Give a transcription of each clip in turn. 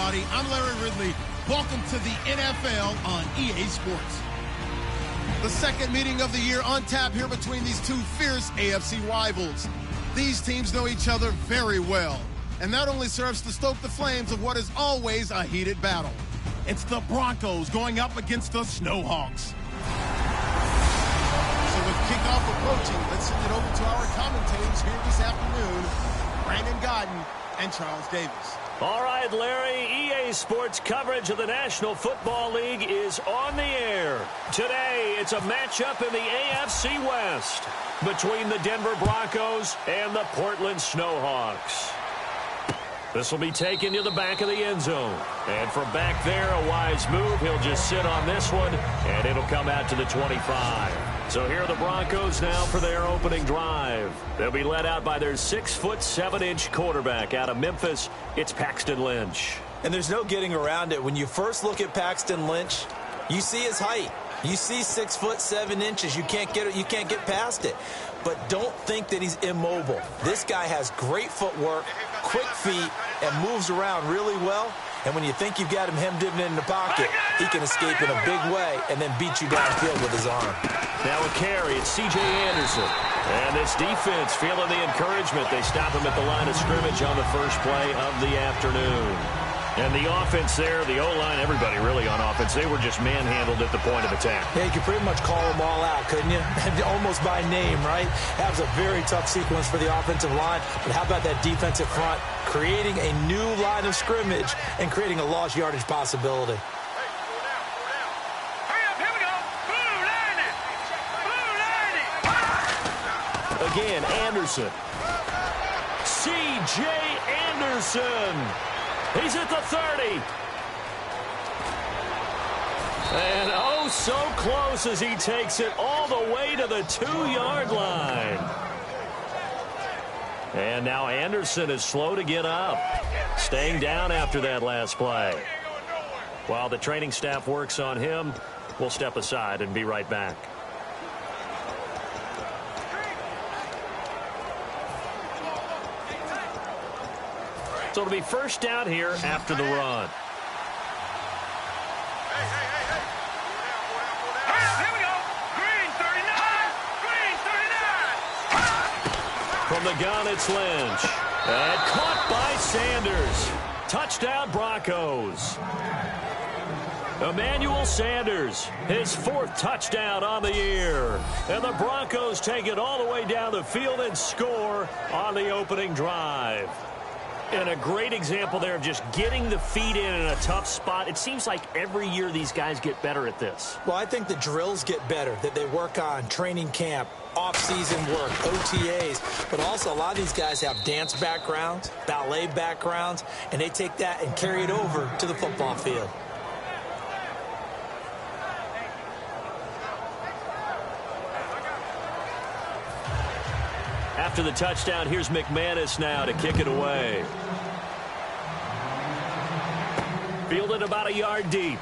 everybody. I'm Larry Ridley. Welcome to the NFL on EA Sports. The second meeting of the year on tap here between these two fierce AFC rivals. These teams know each other very well, and that only serves to stoke the flames of what is always a heated battle. It's the Broncos going up against the Snowhawks. So with kickoff approaching, let's send it over to our commentators here this afternoon, Brandon Godden and Charles Davis. All right, Larry, EA Sports coverage of the National Football League is on the air. Today, it's a matchup in the AFC West between the Denver Broncos and the Portland Snowhawks. This will be taken to the back of the end zone. And from back there, a wise move. He'll just sit on this one, and it'll come out to the 25. So here are the Broncos now for their opening drive. They'll be led out by their 6'7" quarterback out of Memphis. It's Paxton Lynch. And there's no getting around it. When you first look at Paxton Lynch, you see his height. You see 6'7". You can't get past it. But don't think that he's immobile. This guy has great footwork, quick feet, and moves around really well. And when you think you've got him hemmed in the pocket, he can escape in a big way and then beat you downfield with his arm. Now a carry, it's C.J. Anderson. And this defense feeling the encouragement. They stop him at the line of scrimmage on the first play of the afternoon. And the offense there, the O-line, everybody really on offense, they were just manhandled at the point of attack. Yeah, you could pretty much call them all out, couldn't you? Almost by name, right? That was a very tough sequence for the offensive line. But how about that defensive front creating a new line of scrimmage and creating a lost yardage possibility? Again, Anderson. C.J. Anderson. He's at the 30. And oh, so close as he takes it all the way to the 2-yard line. And now Anderson is slow to get up, staying down after that last play. While the training staff works on him, we'll step aside and be right back. So it'll be first down here after the run. Here we go. Green 39. From the gun, it's Lynch. And caught by Sanders. Touchdown, Broncos. Emmanuel Sanders, his 4th touchdown on the year. And the Broncos take it all the way down the field and score on the opening drive. And a great example there of just getting the feet in a tough spot. It seems like every year these guys get better at this. Well, I think the drills get better, that they work on training camp, off-season work, OTAs. But also a lot of these guys have dance backgrounds, ballet backgrounds, and they take that and carry it over to the football field. After the touchdown, here's McManus now to kick it away. Fielded about a yard deep.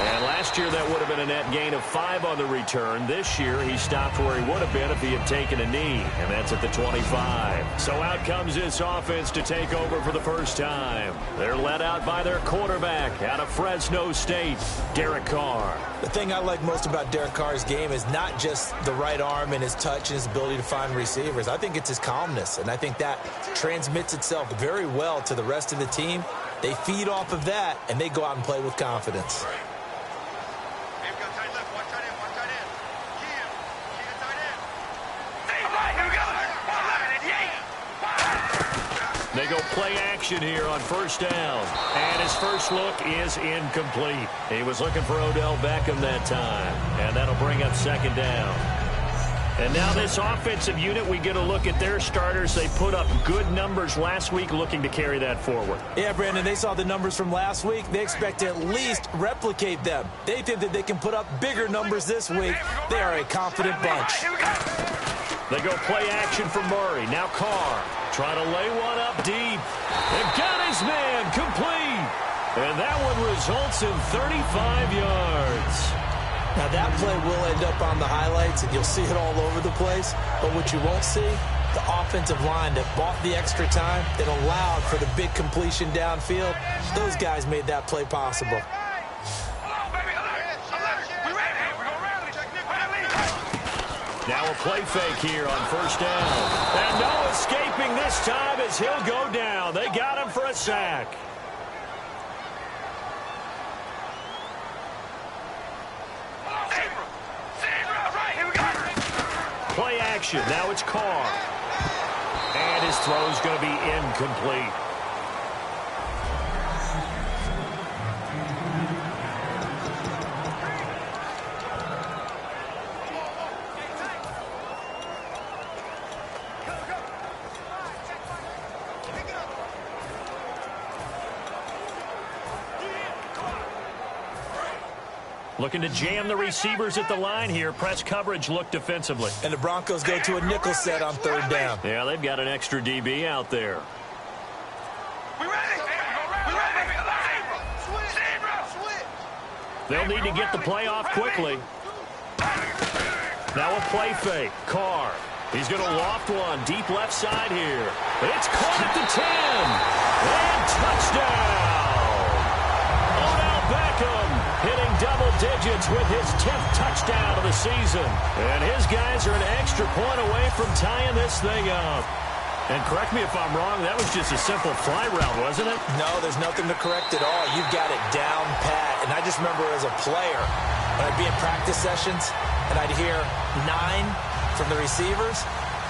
And last year that would have been a net gain of 5 on the return. This year he stopped where he would have been if he had taken a knee, and that's at the 25. So out comes this offense to take over for the first time. They're led out by their quarterback out of Fresno State, Derek Carr. The thing I like most about Derek Carr's game is not just the right arm and his touch and his ability to find receivers. I think it's his calmness, and I think that transmits itself very well to the rest of the team. They feed off of that, and they go out and play with confidence. They go play action here on first down. And his first look is incomplete. He was looking for Odell Beckham that time. And that'll bring up second down. And now this offensive unit, we get a look at their starters. They put up good numbers last week, looking to carry that forward. Yeah, Brandon, they saw the numbers from last week. They expect to at least replicate them. They think that they can put up bigger numbers this week. They are a confident bunch. They go play action for Murray. Now Carr trying to lay one up deep. And got his man complete. And that one results in 35 yards. Now, that play will end up on the highlights, and you'll see it all over the place. But what you won't see The offensive line that bought the extra time, that allowed for the big completion downfield, those guys made that play possible. Now a play fake here on first down. And no escaping this time as he'll go down. They got him for a sack. Play action. Now it's Carr. And his throw's going to be incomplete. Looking to jam the receivers at the line here. Press coverage look defensively. And the Broncos go to a nickel set on third down. Yeah, they've got an extra DB out there. They'll need to get the play off quickly. Now a play fake. Carr. He's going to loft one. Deep left side here. It's caught at the 10. And touchdown. Odell Beckham hitting double digits with his 10th touchdown of the season. And his guys are an extra point away from tying this thing up. And correct me if I'm wrong, that was just a simple fly route, wasn't it? No, there's nothing to correct at all. You've got it down pat. And I just remember as a player, when I'd be in practice sessions, and I'd hear 9 from the receivers,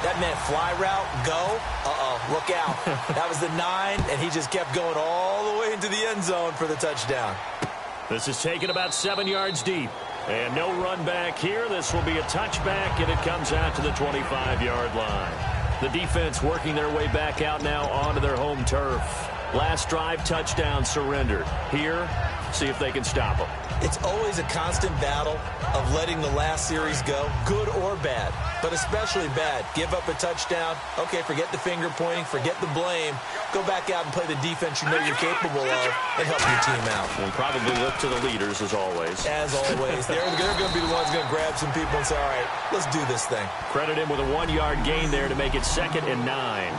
that meant fly route, go, look out. That was the 9, and he just kept going all the way into the end zone for the touchdown. This is taken about 7 yards deep. And no run back here. This will be a touchback, and it comes out to the 25-yard line. The defense working their way back out now onto their home turf. Last drive, touchdown surrendered. Here, see if they can stop them. It's always a constant battle of letting the last series go, good or bad, but especially bad. Give up a touchdown. Okay, forget the finger pointing, forget the blame. Go back out and play the defense you know you're capable of and help your team out. And probably look to the leaders, as always. As always. They're going to be the ones going to grab some people and say, all right, let's do this thing. Credit him with a 1-yard gain there to make it 2nd and 9.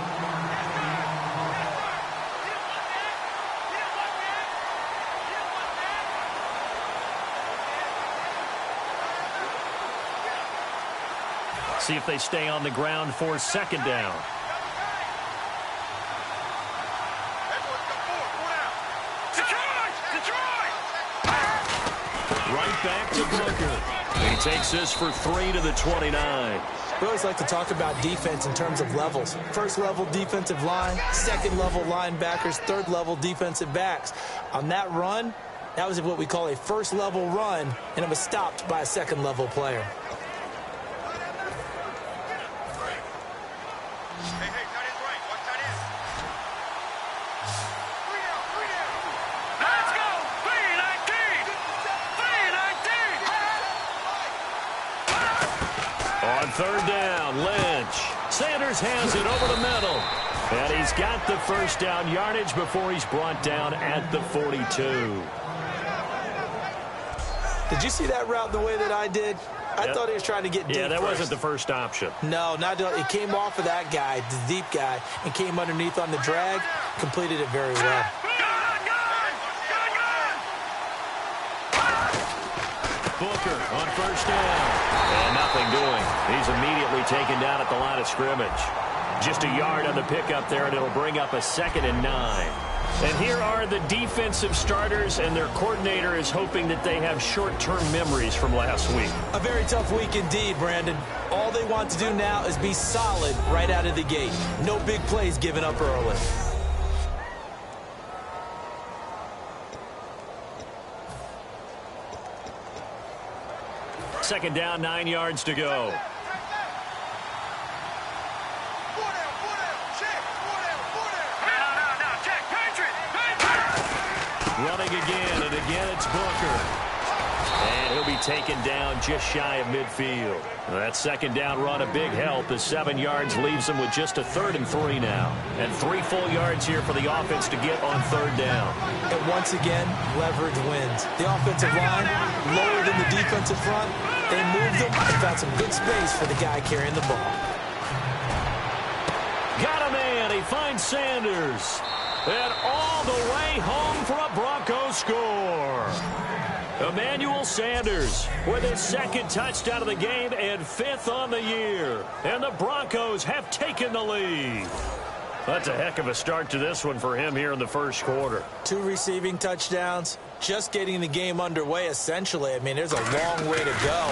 See if they stay on the ground for 2nd down. Right back to Booker. He takes this for 3 to the 29. We always like to talk about defense in terms of levels. First level defensive line, second level linebackers, third level defensive backs. On that run, that was what we call a first level run, and it was stopped by a second level player. On 3rd down, Lynch. Sanders has it over the middle. And he's got the first down yardage before he's brought down at the 42. Did you see that route the way that I did? I thought he was trying to get deep. Yeah, that first. wasn't the first option. No, it came off of that guy, the deep guy, and came underneath on the drag, completed it very well. Booker on 1st down. And nothing doing. He's immediately taken down at the line of scrimmage. Just a yard on the pickup there, and it'll bring up a 2nd and 9. And here are the defensive starters, and their coordinator is hoping that they have short-term memories from last week. A very tough week indeed, Brandon. All they want to do now is be solid right out of the gate. No big plays given up early. Second down, 9 yards to go. Running again, and again it's Booker. And he'll be taken down just shy of midfield. That 2nd down run, a big help as 7 yards leaves him with just a 3rd and 3 now. And 3 full yards here for the offense to get on 3rd down. And once again, leverage wins. The offensive line, lower than the defensive front. They moved them and found some good space for the guy carrying the ball. got a man. He finds Sanders. And all the way home for a Broncos score. Emmanuel Sanders with his second touchdown of the game and 5th on the year. And the Broncos have taken the lead. That's a heck of a start to this one for him here in the first quarter. 2 receiving touchdowns, just getting the game underway essentially. I mean, there's a long way to go.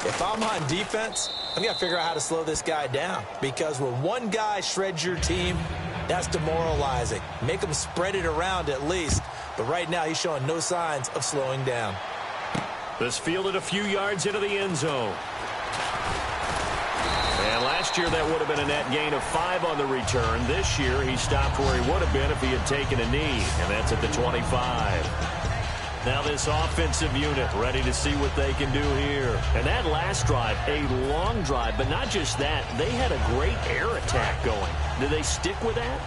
If I'm on defense, I've got to figure out how to slow this guy down. Because when one guy shreds your team, that's demoralizing. Make him spread it around at least. But right now, he's showing no signs of slowing down. This fielded a few yards into the end zone. And last year, that would have been a net gain of 5 on the return. This year, he stopped where he would have been if he had taken a knee, and that's at the 25. Now this offensive unit ready to see what they can do here. And that last drive, a long drive, but not just that. They had a great air attack going. Do they stick with that?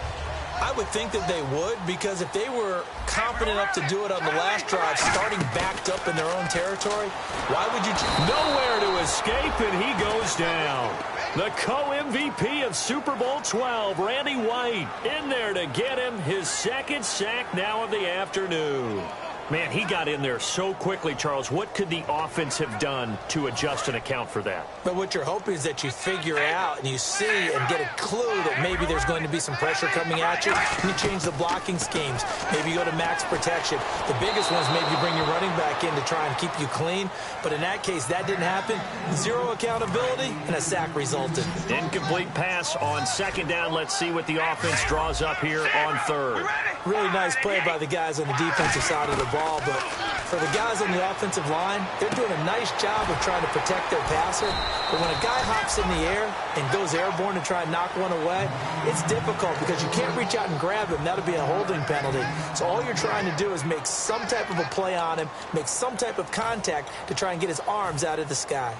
I would think that they would, because if they were confident enough to do it on the last drive, starting backed up in their own territory, why would you... Nowhere to escape, and he goes down. The co-MVP of Super Bowl 12, Randy White, in there to get him his second sack now of the afternoon. Man, he got in there so quickly, Charles. What could the offense have done to adjust and account for that? But what you're hoping is that you figure out and you see and get a clue that maybe there's going to be some pressure coming at you. You change the blocking schemes. Maybe you go to max protection. The biggest one is maybe you bring your running back in to try and keep you clean. But in that case, that didn't happen. 0 accountability, and a sack resulted. Incomplete pass on second down. Let's see what the offense draws up here on third. Really nice play by the guys on the defensive side of the ball, but for the guys on the offensive line, they're doing a nice job of trying to protect their passer. But when a guy hops in the air and goes airborne and try and knock one away, it's difficult because you can't reach out and grab him. That'll be a holding penalty. So all you're trying to do is make some type of a play on him, make some type of contact to try and get his arms out of the sky.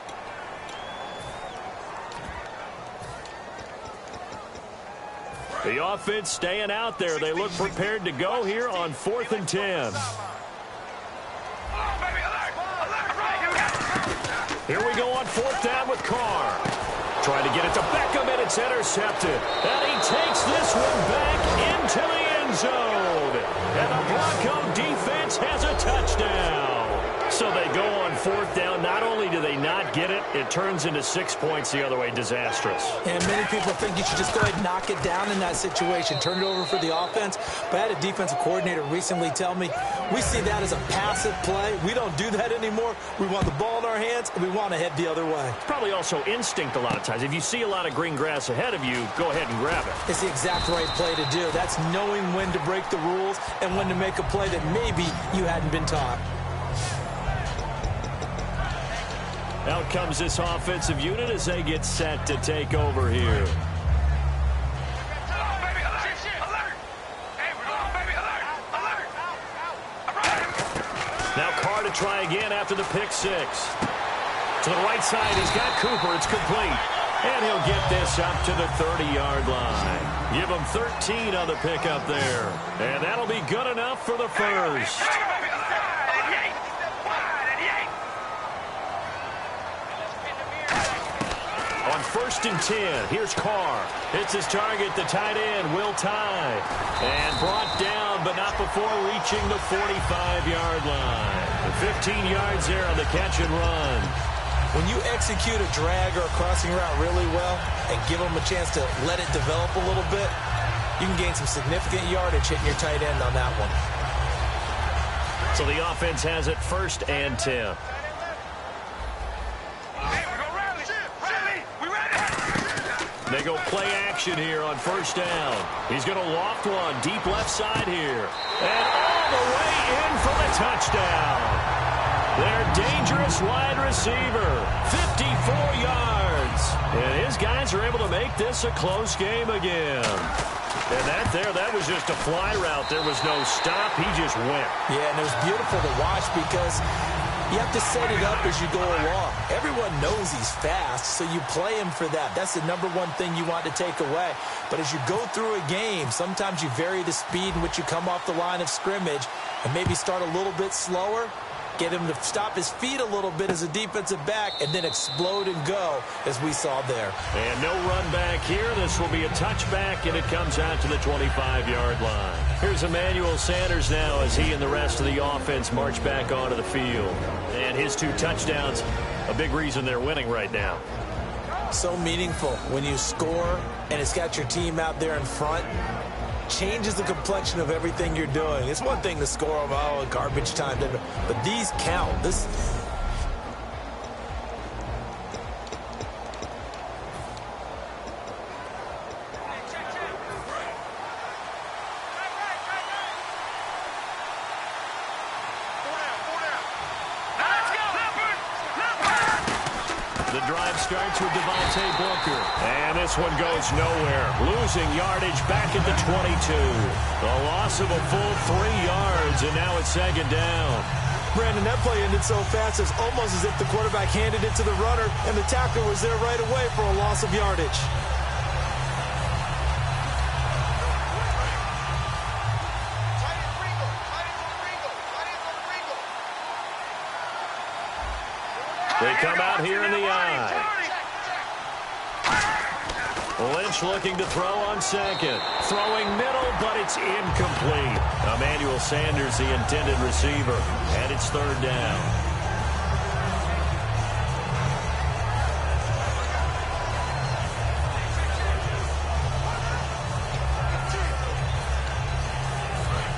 The offense staying out there. They look prepared to go here on 4th and 10. Here we go on 4th down with Carr. Trying to get it to Beckham, and it's intercepted. And he takes this one back into the end zone. And the Bronco defense has a touchdown. So they go on 4th down. Not only do they not get it, it turns into 6 points the other way. Disastrous. And many people think you should just go ahead and knock it down in that situation. Turn it over for the offense. But I had a defensive coordinator recently tell me, we see that as a passive play. We don't do that anymore. We want the ball in our hands, and we want to head the other way. It's probably also instinct a lot of times. If you see a lot of green grass ahead of you, go ahead and grab it. It's the exact right play to do. That's knowing when to break the rules and when to make a play that maybe you hadn't been taught. Out comes this offensive unit as they get set to take over here. Now Carr to try again after the pick 6. To the right side, he's got Cooper. It's complete. And he'll get this up to the 30-yard line. Give him 13 on the pickup there. And that'll be good enough for the first. On 1st and 10, here's Carr. It's his target, the tight end, Will Tye. And brought down, but not before reaching the 45-yard line. 15 yards there on the catch and run. When you execute a drag or a crossing route really well and give them a chance to let it develop a little bit, you can gain some significant yardage hitting your tight end on that one. So the offense has it 1st and 10. They go play action here on 1st down. He's going to loft one deep left side here. And all the way in for the touchdown. Their dangerous wide receiver, 54 yards. And his guys are able to make this a close game again. And that was just a fly route. There was no stop. He just went. Yeah, and it was beautiful to watch because you have to set it up as you go along. Everyone knows he's fast, so you play him for that. That's the #1 thing you want to take away. But as you go through a game, sometimes you vary the speed in which you come off the line of scrimmage and maybe start a little bit slower. get him to stop his feet a little bit as a defensive back, and then explode and go, as we saw there. And no run back here. This will be a touchback, and it comes out to the 25-yard line. Here's Emmanuel Sanders now as he and the rest of the offense march back onto the field. And his 2 touchdowns, a big reason they're winning right now. So meaningful when you score and it's got your team out there in front. Changes the complexion of everything you're doing. It's one thing to score on garbage time, but these count. This. The drive starts with Devontae Booker. And this one goes nowhere. Losing yardage back at the 22. A loss of a full 3 yards, and now it's second down. Brandon, that play ended so fast, it's almost as if the quarterback handed it to the runner, and the tackler was there right away for a loss of yardage. They come out here in the eye. Lynch looking to throw on second. Throwing middle, but it's incomplete. Emmanuel Sanders, the intended receiver, and it's third down.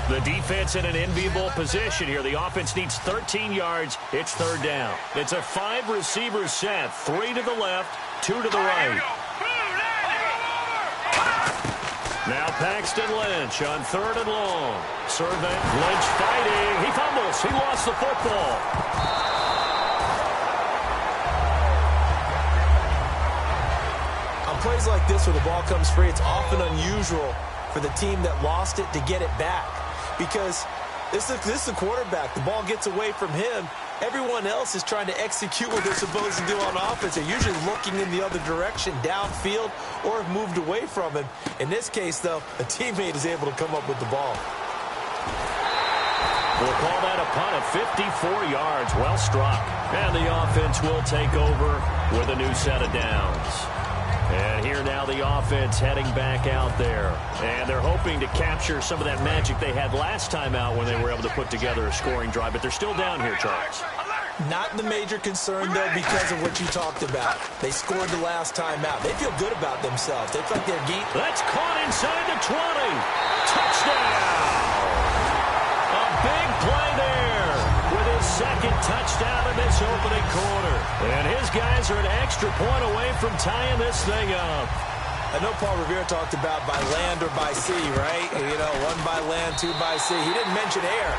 The defense in an enviable position here. The offense needs 13 yards. It's third down. It's a 5-receiver set. 3 to the left, 2 to the right. Now Paxton Lynch on third and long. Survey. Lynch fighting. He fumbles. He lost the football. On plays like this where the ball comes free, it's often unusual for the team that lost it to get it back. Because this is the quarterback. The ball gets away from him. Everyone else is trying to execute what they're supposed to do on offense. They're usually looking in the other direction, downfield, or have moved away from him. In this case, though, a teammate is able to come up with the ball. We'll call that a punt at 54 yards. Well struck. And the offense will take over with a new set of downs. And here now the offense heading back out there. And they're hoping to capture some of that magic they had last time out when they were able to put together a scoring drive. But they're still down here, Charles. Not the major concern, though, because of what you talked about. They scored the last time out. They feel good about themselves. They feel like their game. That's caught inside the 20. Touchdown! A big play there with his second touchdown in this opening quarter. And his guys are an extra point away from tying this thing up. I know Paul Revere talked about by land or by sea, right? You know, 1 by land, 2 by sea. He didn't mention air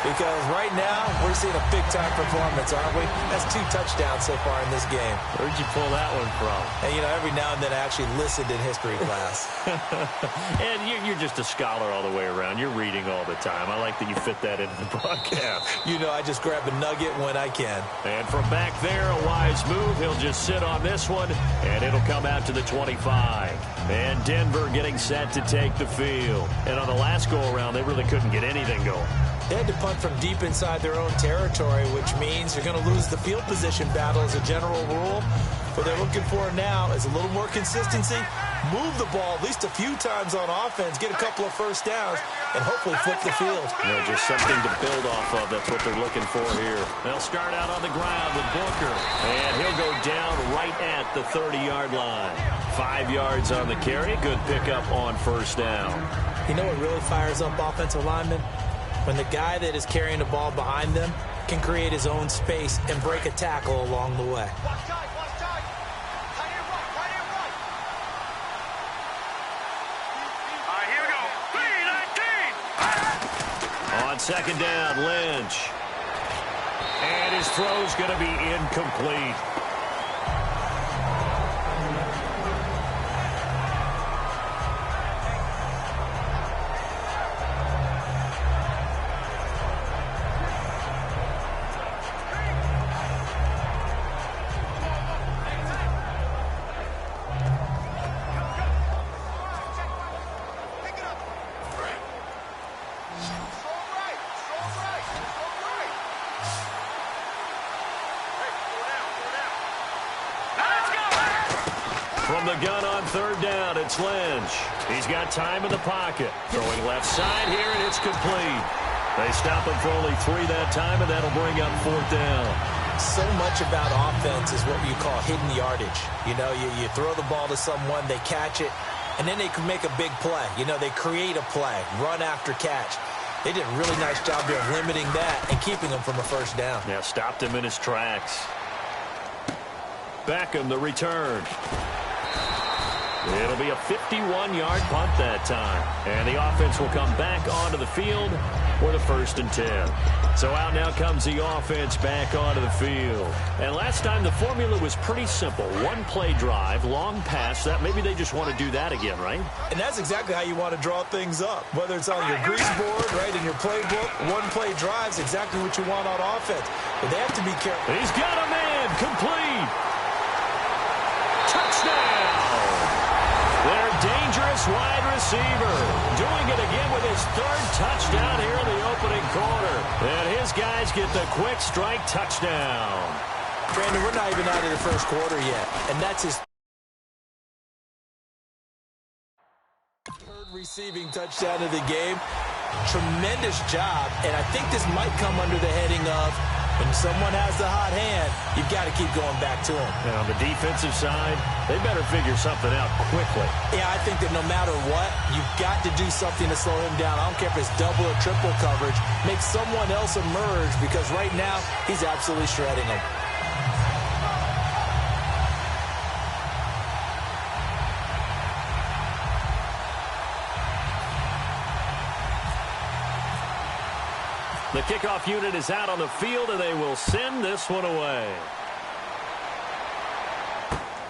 because right now we're seeing a big-time performance, aren't we? That's 2 touchdowns so far in this game. Where'd you pull that one from? And, you know, every now and then I actually listened in history class. And you're just a scholar all the way around. You're reading all the time. I like that you fit that into the broadcast. You know, I just grab a nugget when I can. And from back there, a wise move. He'll just sit on this one, and it'll come out to the 25. And Denver getting set to take the field. And on the last go-around, they really couldn't get anything going. They had to punt from deep inside their own territory, which means you're going to lose the field position battle as a general rule. What they're looking for now is a little more consistency, move the ball at least a few times on offense, get a couple of first downs, and hopefully flip the field. You know, just something to build off of. That's what they're looking for here. They'll start out on the ground with Booker, and he'll go down right at the 30-yard line. 5 yards on the carry. Good pickup on first down. You know what really fires up offensive linemen? When the guy that is carrying the ball behind them can create his own space and break a tackle along the way. On second down, Lynch. And his throw's going to be incomplete. From the gun on third down, it's Lynch. He's got time in the pocket. Throwing left side here, and it's complete. They stop him for only 3 that time, and that'll bring up fourth down. So much about offense is what you call hidden yardage. You know, you throw the ball to someone, they catch it, and then they can make a big play. You know, they create a play, run after catch. They did a really nice job there of limiting that and keeping him from a first down. Yeah, stopped him in his tracks. Beckham, the return. It'll be a 51-yard punt that time. And the offense will come back onto the field for the 1st and 10. So out now comes the offense back onto the field. And last time the formula was pretty simple. 1-play drive, long pass. That maybe they just want to do that again, right? And that's exactly how you want to draw things up. Whether it's on your grease board, right, in your playbook, 1-play drives exactly what you want on offense. But they have to be careful. He's got a man. Complete. Touchdown. Their dangerous wide receiver doing it again with his 3rd touchdown here in the opening quarter. And his guys get the quick strike touchdown. Brandon, we're not even out of the first quarter yet, and that's his 3rd receiving touchdown of the game. Tremendous job, and I think this might come under the heading of when someone has the hot hand, you've got to keep going back to him. And on the defensive side, they better figure something out quickly. Yeah, I think that no matter what, you've got to do something to slow him down. I don't care if it's double or triple coverage. Make someone else emerge because right now he's absolutely shredding him. The kickoff unit is out on the field, and they will send this one away.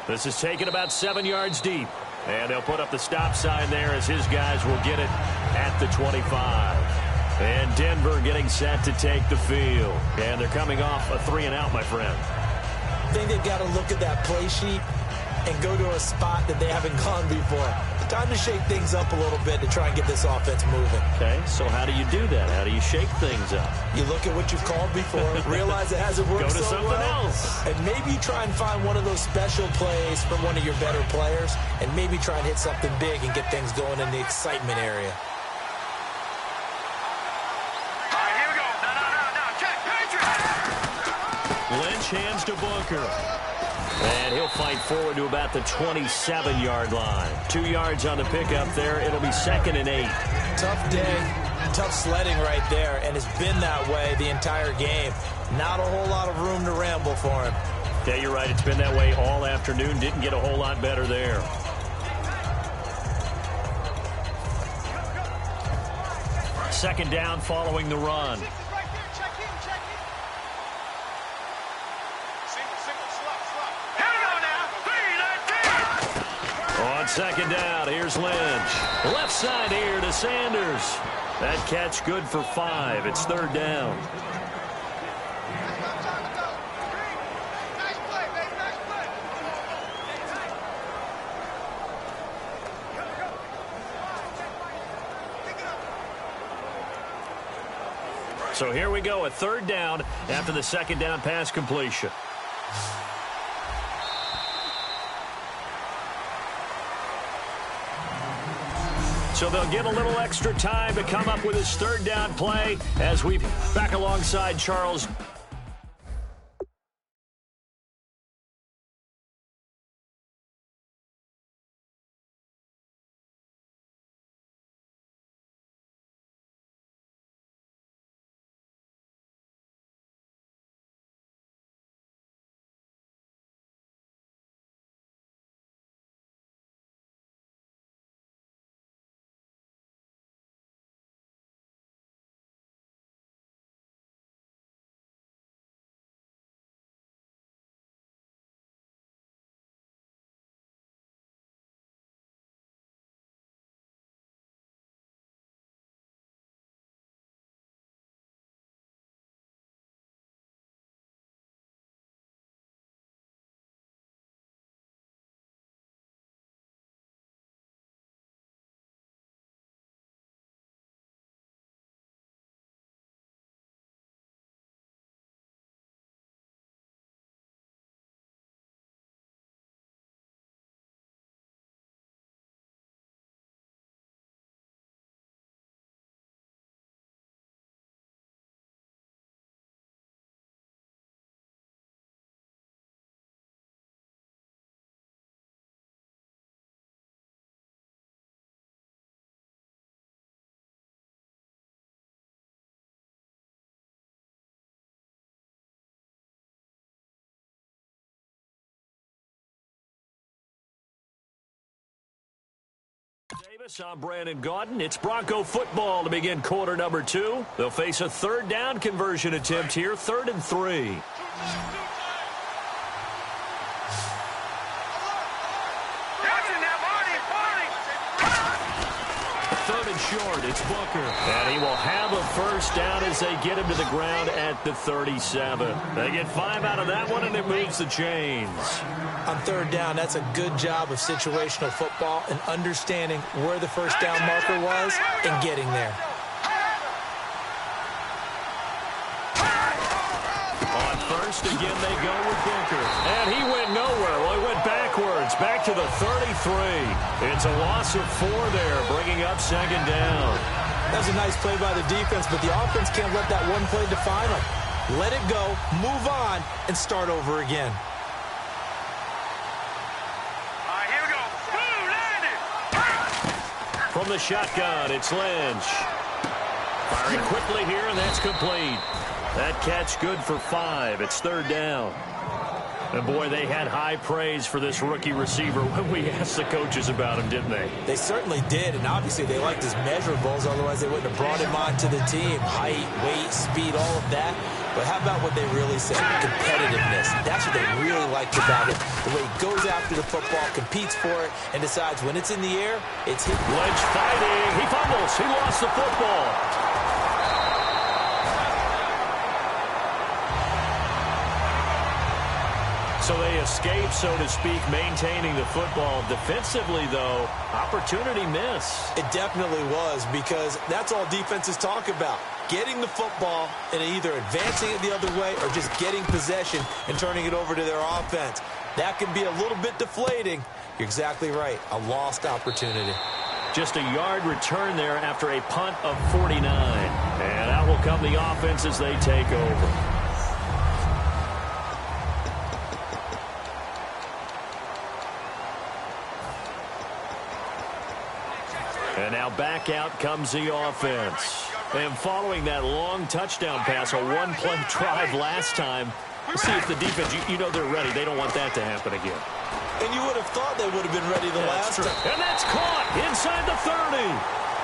This is taken about 7 yards deep. And they'll put up the stop sign there as his guys will get it at the 25. And Denver getting set to take the field. And they're coming off a 3-and-out, my friend. I think they've got to look at that play sheet and go to a spot that they haven't gone before. Time to shake things up a little bit to try and get this offense moving. Okay, so how do you do that? How do you shake things up? You look at what you've called before, realize it hasn't worked Go to so something well, else. and maybe try and find one of those special plays from one of your better players, and maybe try and hit something big and get things going in the excitement area. All right, here we go. No. Check. Patriot. Lynch hands to Booker. And he'll fight forward to about the 27-yard line. 2 yards on the pickup there. It'll be 2nd and 8. Tough day, tough sledding right there, and it's been that way the entire game. Not a whole lot of room to ramble for him. Yeah, you're right. It's been that way all afternoon. Didn't get a whole lot better there. Second down following the run. On second down, here's Lynch. Left side here to Sanders. That catch good for 5. It's 3rd down. So here we go, a 3rd down after the 2nd down pass completion. So they'll get a little extra time to come up with his 3rd down play as we back alongside Charles. Chris, I'm Brandon Gaudin. It's Bronco football to begin quarter number 2. They'll face a third down conversion attempt here, 3rd and 3. Short, it's Booker. And he will have a first down as they get him to the ground at the 37. They get 5 out of that one, and it moves the chains. On 3rd down, that's a good job of situational football and understanding where the first down marker was and getting there. On first, again, they go with Booker. And he went nowhere. Well, he went backwards, back to the 33. It's a loss of 4 there, bringing up 2nd down. That was a nice play by the defense, but the offense can't let that one play define them. Let it go, move on, and start over again. Here we go. Boom, landed. From the shotgun, it's Lynch. Firing quickly here, and that's complete. That catch good for 5. It's 3rd down. And, boy, they had high praise for this rookie receiver when we asked the coaches about him, didn't they? They certainly did, and obviously they liked his measurables, otherwise they wouldn't have brought him onto the team. Height, weight, speed, all of that. But how about what they really said? Competitiveness. That's what they really liked about it. The way he goes after the football, competes for it, and decides when it's in the air, it's hit. Lynch fighting. He fumbles. He lost the football. So they escape, so to speak, maintaining the football. Defensively, though, opportunity miss. It definitely was, because that's all defenses talk about. Getting the football and either advancing it the other way or just getting possession and turning it over to their offense. That can be a little bit deflating. You're exactly right. A lost opportunity. Just a yard return there after a punt of 49. And out will come the offense as they take over. And now back out comes the offense. And following that long touchdown pass, a one-play drive last time, let's see if the defense, you know they're ready. They don't want that to happen again. And you would have thought they would have been ready the last time. And that's caught inside the 30.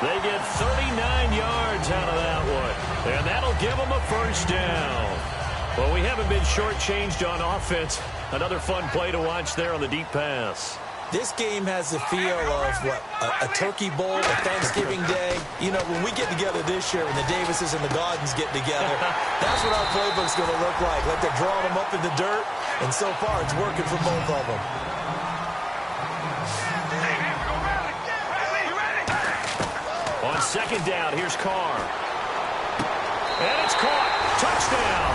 They get 39 yards out of that one. And that'll give them a first down. Well, we haven't been shortchanged on offense. Another fun play to watch there on the deep pass. This game has the feel of, a turkey bowl, a Thanksgiving day. You know, when we get together this year, when the Davises and the Gaudins get together, that's what our playbook's going to look like. Like they're drawing them up in the dirt, and so far it's working for both of them. On 2nd down, here's Carr. And it's caught. Touchdown.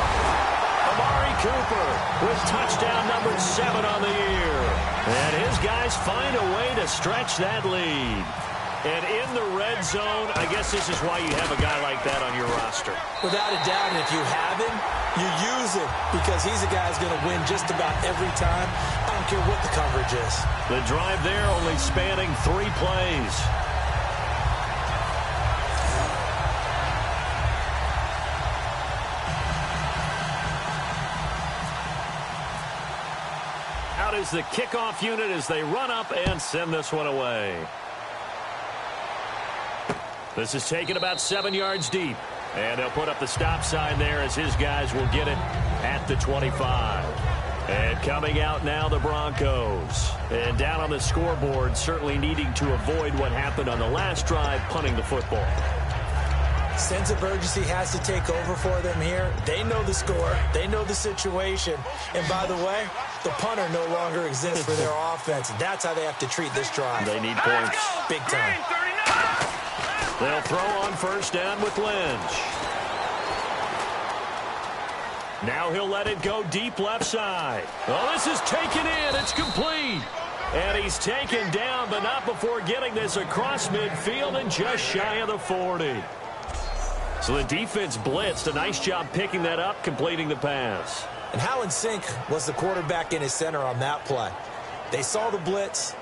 Amari Cooper with touchdown number 7 on the year. And his guys find a way to stretch that lead. And in the red zone, I guess this is why you have a guy like that on your roster. Without a doubt, and if you have him, you use him, because he's a guy who's going to win just about every time. I don't care what the coverage is. The drive there only spanning 3 plays. Out is the kickoff unit as they run up and send this one away. This is taken about 7 yards deep. And they'll put up the stop sign there as his guys will get it at the 25. And coming out now, the Broncos. And down on the scoreboard, certainly needing to avoid what happened on the last drive, punting the football. Sense of urgency has to take over for them here. They know the score. They know the situation. And by the way, the punter no longer exists for their offense. That's how they have to treat this drive. They need points. Big time. They'll throw on first down with Lynch. Now he'll let it go deep left side. Oh, this is taken in. It's complete. And he's taken down, but not before getting this across midfield and just shy of the 40. So the defense blitzed. A nice job picking that up, completing the pass. And how in sync was the quarterback in his center on that play? They saw the blitz,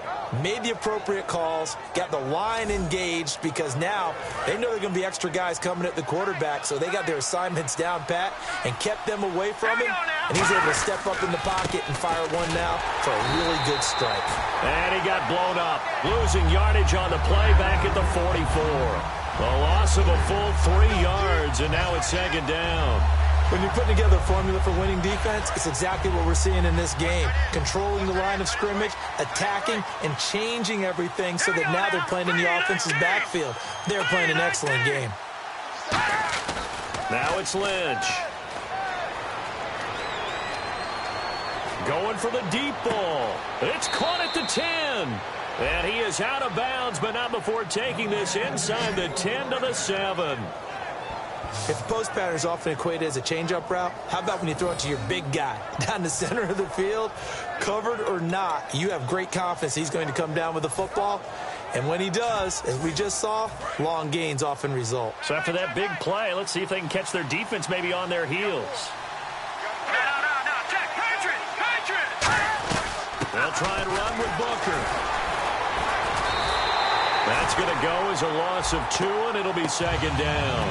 made the appropriate calls, got the line engaged, because now they know there are going to be extra guys coming at the quarterback, so they got their assignments down pat and kept them away from him. and he's able to step up in the pocket and fire one now for a really good strike. And he got blown up, losing yardage on the play back at the 44. A loss of a full 3 yards, and now it's second down. When you're putting together a formula for winning defense, it's exactly what we're seeing in this game. Controlling the line of scrimmage, attacking, and changing everything so that now they're playing in the offense's backfield. They're playing an excellent game. Now it's Lynch. Going for the deep ball. It's caught at the 10. And he is out of bounds, but not before taking this inside the 10 to the 7. If the post pattern is often equated as a change-up route, how about when you throw it to your big guy down the center of the field? Covered or not, you have great confidence he's going to come down with the football. And when he does, as we just saw, long gains often result. So after that big play, let's see if they can catch their defense maybe on their heels. No, check, Patriot! They'll try and run with Booker. That's going to go as a loss of 2, and it'll be second down.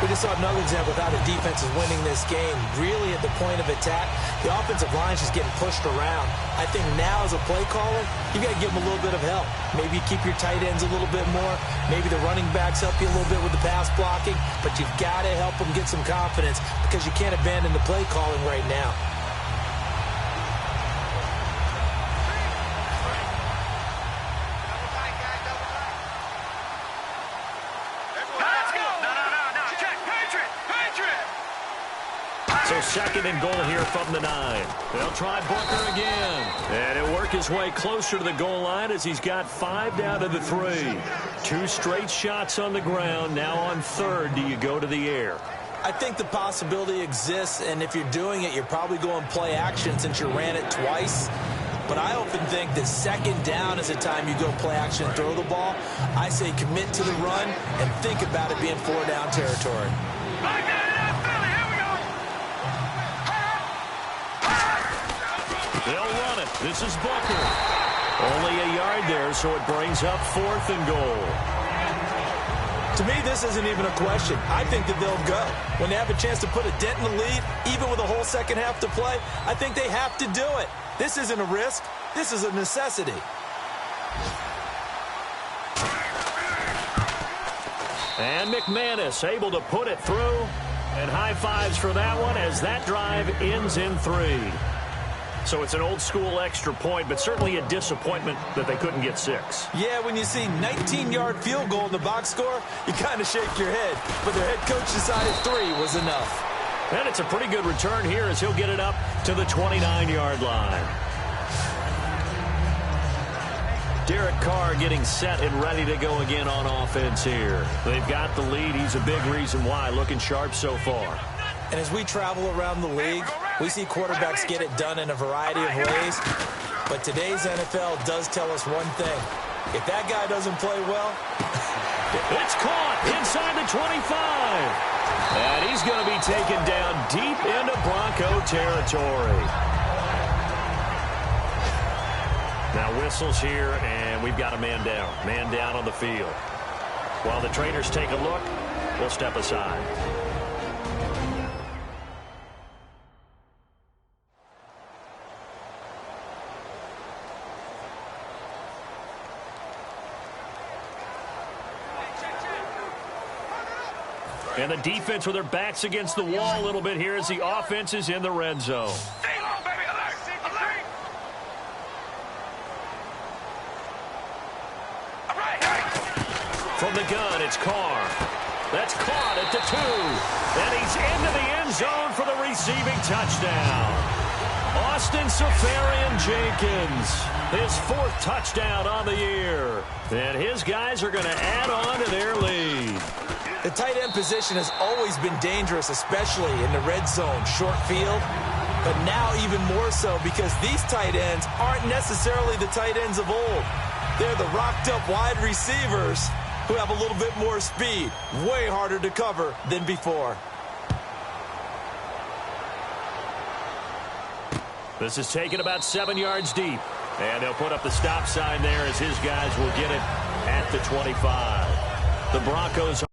We just saw another example of how the defense is winning this game. Really at the point of attack, the offensive line is just getting pushed around. I think now as a play caller, you've got to give them a little bit of help. Maybe you keep your tight ends a little bit more. Maybe the running backs help you a little bit with the pass blocking. But you've got to help them get some confidence because you can't abandon the play calling right now. Second and goal here from the 9. They'll try Booker again. And he'll work his way closer to the goal line as he's got 5 down to the 3. 2 straight shots on the ground. Now on 3rd, do you go to the air? I think the possibility exists, and if you're doing it, you're probably going play action since you ran it twice. But I often think that second down is the time you go play action and throw the ball. I say commit to the run and think about it being 4-down territory. They'll run it. This is Booker. Only a yard there, so it brings up 4th and goal. To me, this isn't even a question. I think that they'll go. When they have a chance to put a dent in the lead, even with a whole second half to play, I think they have to do it. This isn't a risk. This is a necessity. And McManus able to put it through. And high fives for that one as that drive ends in 3. So it's an old-school extra point, but certainly a disappointment that they couldn't get 6. Yeah, when you see 19-yard field goal in the box score, you kind of shake your head. But their head coach decided 3 was enough. And it's a pretty good return here as he'll get it up to the 29-yard line. Derek Carr getting set and ready to go again on offense here. They've got the lead. He's a big reason why. Looking sharp so far. And as we travel around the league, we see quarterbacks get it done in a variety of ways. But today's NFL does tell us one thing. If that guy doesn't play well... It's caught inside the 25. And he's going to be taken down deep into Bronco territory. Now whistles here, and we've got a man down. Man down on the field. While the trainers take a look, we'll step aside. And the defense with their backs against the wall a little bit here as the offense is in the red zone. Stay low, baby. Alert. All right. From the gun, it's Carr. That's caught at the 2. And he's into the end zone for the receiving touchdown. Austin Safarian-Jenkins, his 4th touchdown on the year. And his guys are going to add on to their lead. The tight end position has always been dangerous, especially in the red zone, short field. But now even more so because these tight ends aren't necessarily the tight ends of old. They're the rocked-up wide receivers who have a little bit more speed. Way harder to cover than before. This is taken about 7 yards deep. And they'll put up the stop sign there as his guys will get it at the 25. The Broncos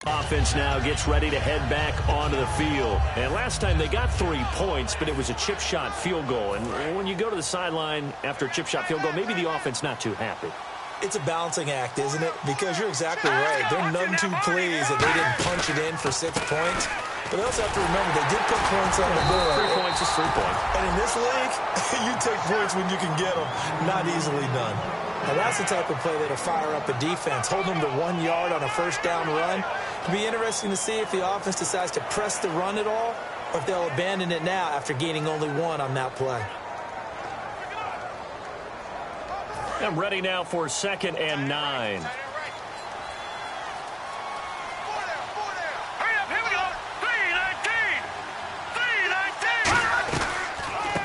Offense now gets ready to head back onto the field. And last time they got 3 points, but it was a chip shot field goal. And when you go to the sideline after a chip shot field goal, maybe the offense not too happy. It's a balancing act, isn't it? Because you're exactly right. They're none too pleased that they didn't punch it in for 6 points. But they also have to remember they did put points on the board. 3 points is 3 points. And in this league, you take points when you can get them. Not easily done. Now, that's the type of play that'll fire up a defense. Hold them to 1 yard on a first down run. It'll be interesting to see if the offense decides to press the run at all or if they'll abandon it now after gaining only 1 on that play. I'm ready now for 2nd and 9.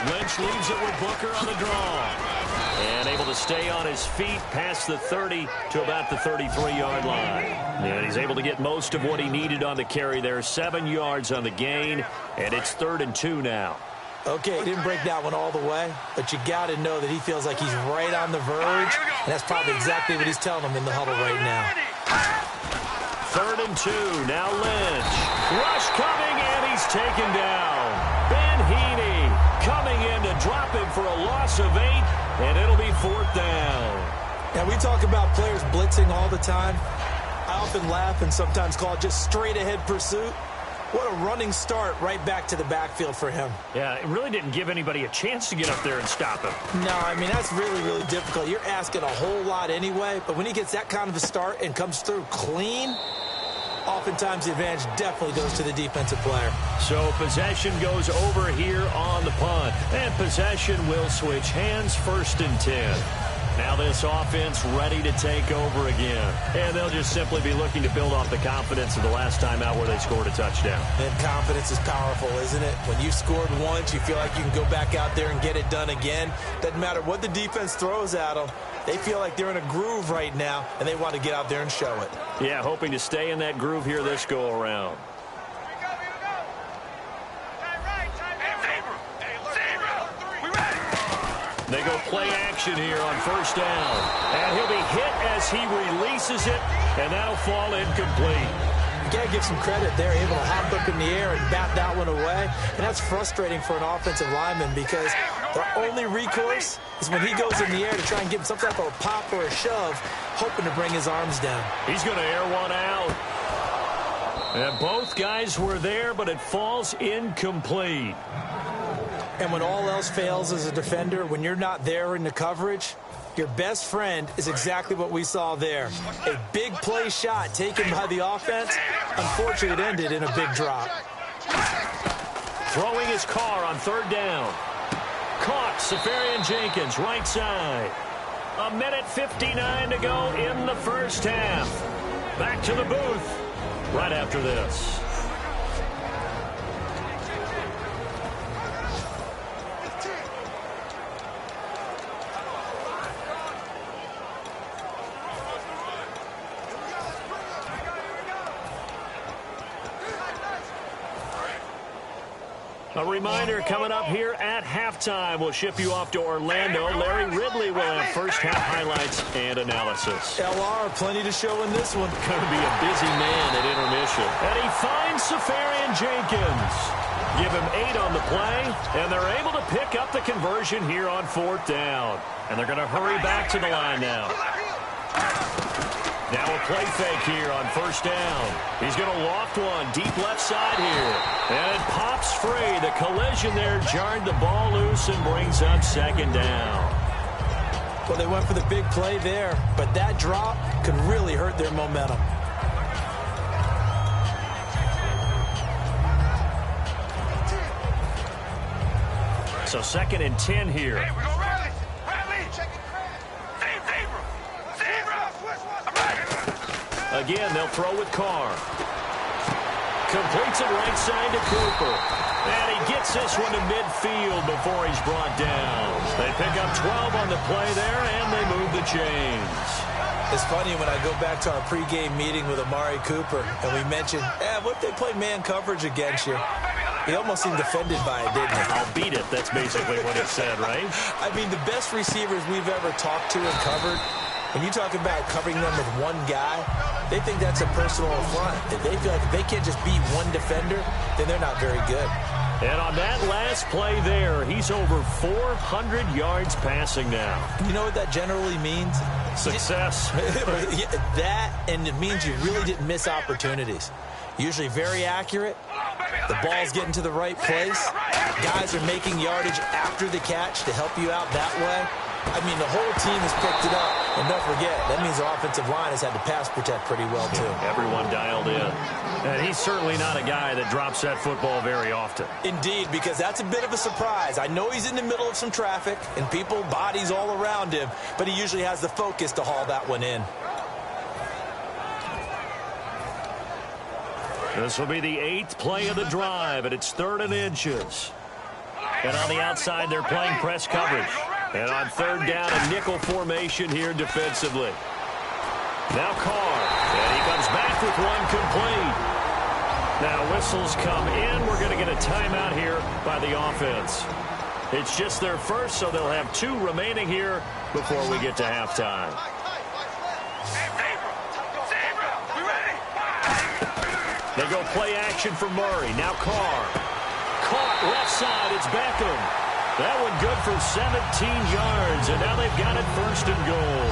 Lynch leaves it with Booker on the draw. And able to stay on his feet past the 30 to about the 33-yard line. And he's able to get most of what he needed on the carry there. 7 yards on the gain, and it's 3rd and 2 now. Okay, didn't break that one all the way, but you got to know that he feels like he's right on the verge, and that's probably exactly what he's telling them in the huddle right now. 3rd and 2, now Lynch. Rush coming, and he's taken down. Ben Heaney coming in to drop him for a loss of 8, and it'll be 4th down. Now, we talk about players blitzing all the time. I often laugh and sometimes call it just straight-ahead pursuit. What a running start right back to the backfield for him. Yeah, it really didn't give anybody a chance to get up there and stop him. No, I mean, that's really, really difficult. You're asking a whole lot anyway, but when he gets that kind of a start and comes through clean, oftentimes the advantage definitely goes to the defensive player. So possession goes over here on the punt, and possession will switch hands. 1st and 10. Now this offense ready to take over again. And they'll just simply be looking to build off the confidence of the last time out where they scored a touchdown. And confidence is powerful, isn't it? When you scored once, you feel like you can go back out there and get it done again. Doesn't matter what the defense throws at them. They feel like they're in a groove right now, and they want to get out there and show it. Yeah, hoping to stay in that groove here this go-around. They go play action here on 1st down. And he'll be hit as he releases it, and that'll fall incomplete. You got to give some credit. They're able to hop up in the air and bat that one away. And that's frustrating for an offensive lineman because their only recourse is when he goes in the air to try and give him some type of a pop or a shove, hoping to bring his arms down. He's going to air one out. And both guys were there, but it falls incomplete. And when all else fails as a defender, when you're not there in the coverage, your best friend is exactly what we saw there. A big play shot taken by the offense. Unfortunately, it ended in a big drop. Throwing his car on 3rd down. Caught, Safarian Jenkins, right side. 1:59 to go in the 1st half. Back to the booth right after this. A reminder coming up here at halftime. We'll ship you off to Orlando. Larry Ridley will have first half highlights and analysis. LR, plenty to show in this one. Going to be a busy man at intermission. And he finds Safarian Jenkins. Give him 8 on the play, and they're able to pick up the conversion here on 4th down. And they're going to hurry back to the line now. Now a play fake here on 1st down. He's going to loft one deep left side here. And it pops free. The collision there jarred the ball loose and brings up 2nd down. Well, they went for the big play there, but that drop could really hurt their momentum. So 2nd and 10 here. Hey, we go rally. Rally. Check it. Again, they'll throw with Carr. Completes it right side to Cooper. And he gets this one to midfield before he's brought down. They pick up 12 on the play there, and they move the chains. It's funny when I go back to our pregame meeting with Amari Cooper, and we mentioned, what if they play man coverage against you? He almost seemed offended by it, didn't he? I'll beat it. That's basically what he said, right? I mean, the best receivers we've ever talked to and covered, When you talk about covering them with one guy, they think that's a personal affront. If they feel like if they can't just beat one defender, then they're not very good. And on that last play there, he's over 400 yards passing now. You know what that generally means? Success. That, and it means you really didn't miss opportunities. Usually very accurate. The ball's getting to the right place. Guys are making yardage after the catch to help you out that way. I mean, the whole team has picked it up. And don't forget, that means the offensive line has had to pass protect pretty well, too. Everyone dialed in. And he's certainly not a guy that drops that football very often. Indeed, because that's a bit of a surprise. I know he's in the middle of some traffic and people, bodies all around him, but he usually has the focus to haul that one in. This will be the 8th play of the drive, and it's 3rd and inches. And on the outside, they're playing press coverage. And on 3rd down, a nickel formation here defensively. Now Carr, and he comes back with one complete. Now whistles come in. We're going to get a timeout here by the offense. It's just their first, so they'll have 2 remaining here before we get to halftime. They go play action for Murray. Now Carr. Caught left side. It's Beckham. That one good for 17 yards, and now they've got it 1st and goal.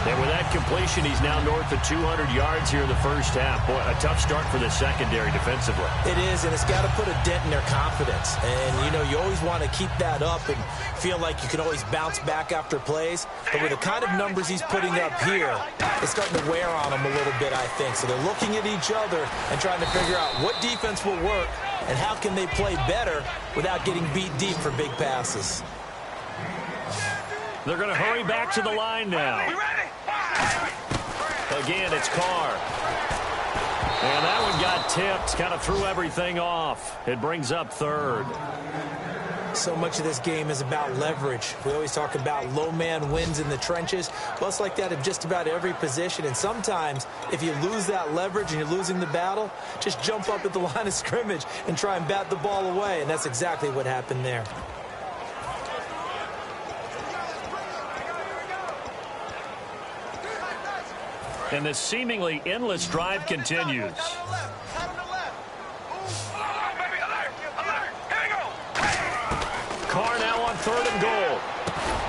And with that completion, he's now north of 200 yards here in the first half. Boy, a tough start for the secondary defensively. It is, and it's got to put a dent in their confidence. And, you know, you always want to keep that up and feel like you can always bounce back after plays. But with the kind of numbers he's putting up here, it's starting to wear on them a little bit, I think. So they're looking at each other and trying to figure out what defense will work and how can they play better without getting beat deep for big passes. They're going to hurry back to the line now. Again, it's Carr. And that one got tipped, kind of threw everything off. It brings up 3rd. So much of this game is about leverage. We always talk about low man wins in the trenches. Well, it's like that in just about every position. And sometimes, if you lose that leverage and you're losing the battle, just jump up at the line of scrimmage and try and bat the ball away. And that's exactly what happened there. And this seemingly endless drive continues. Carr now on 3rd and goal.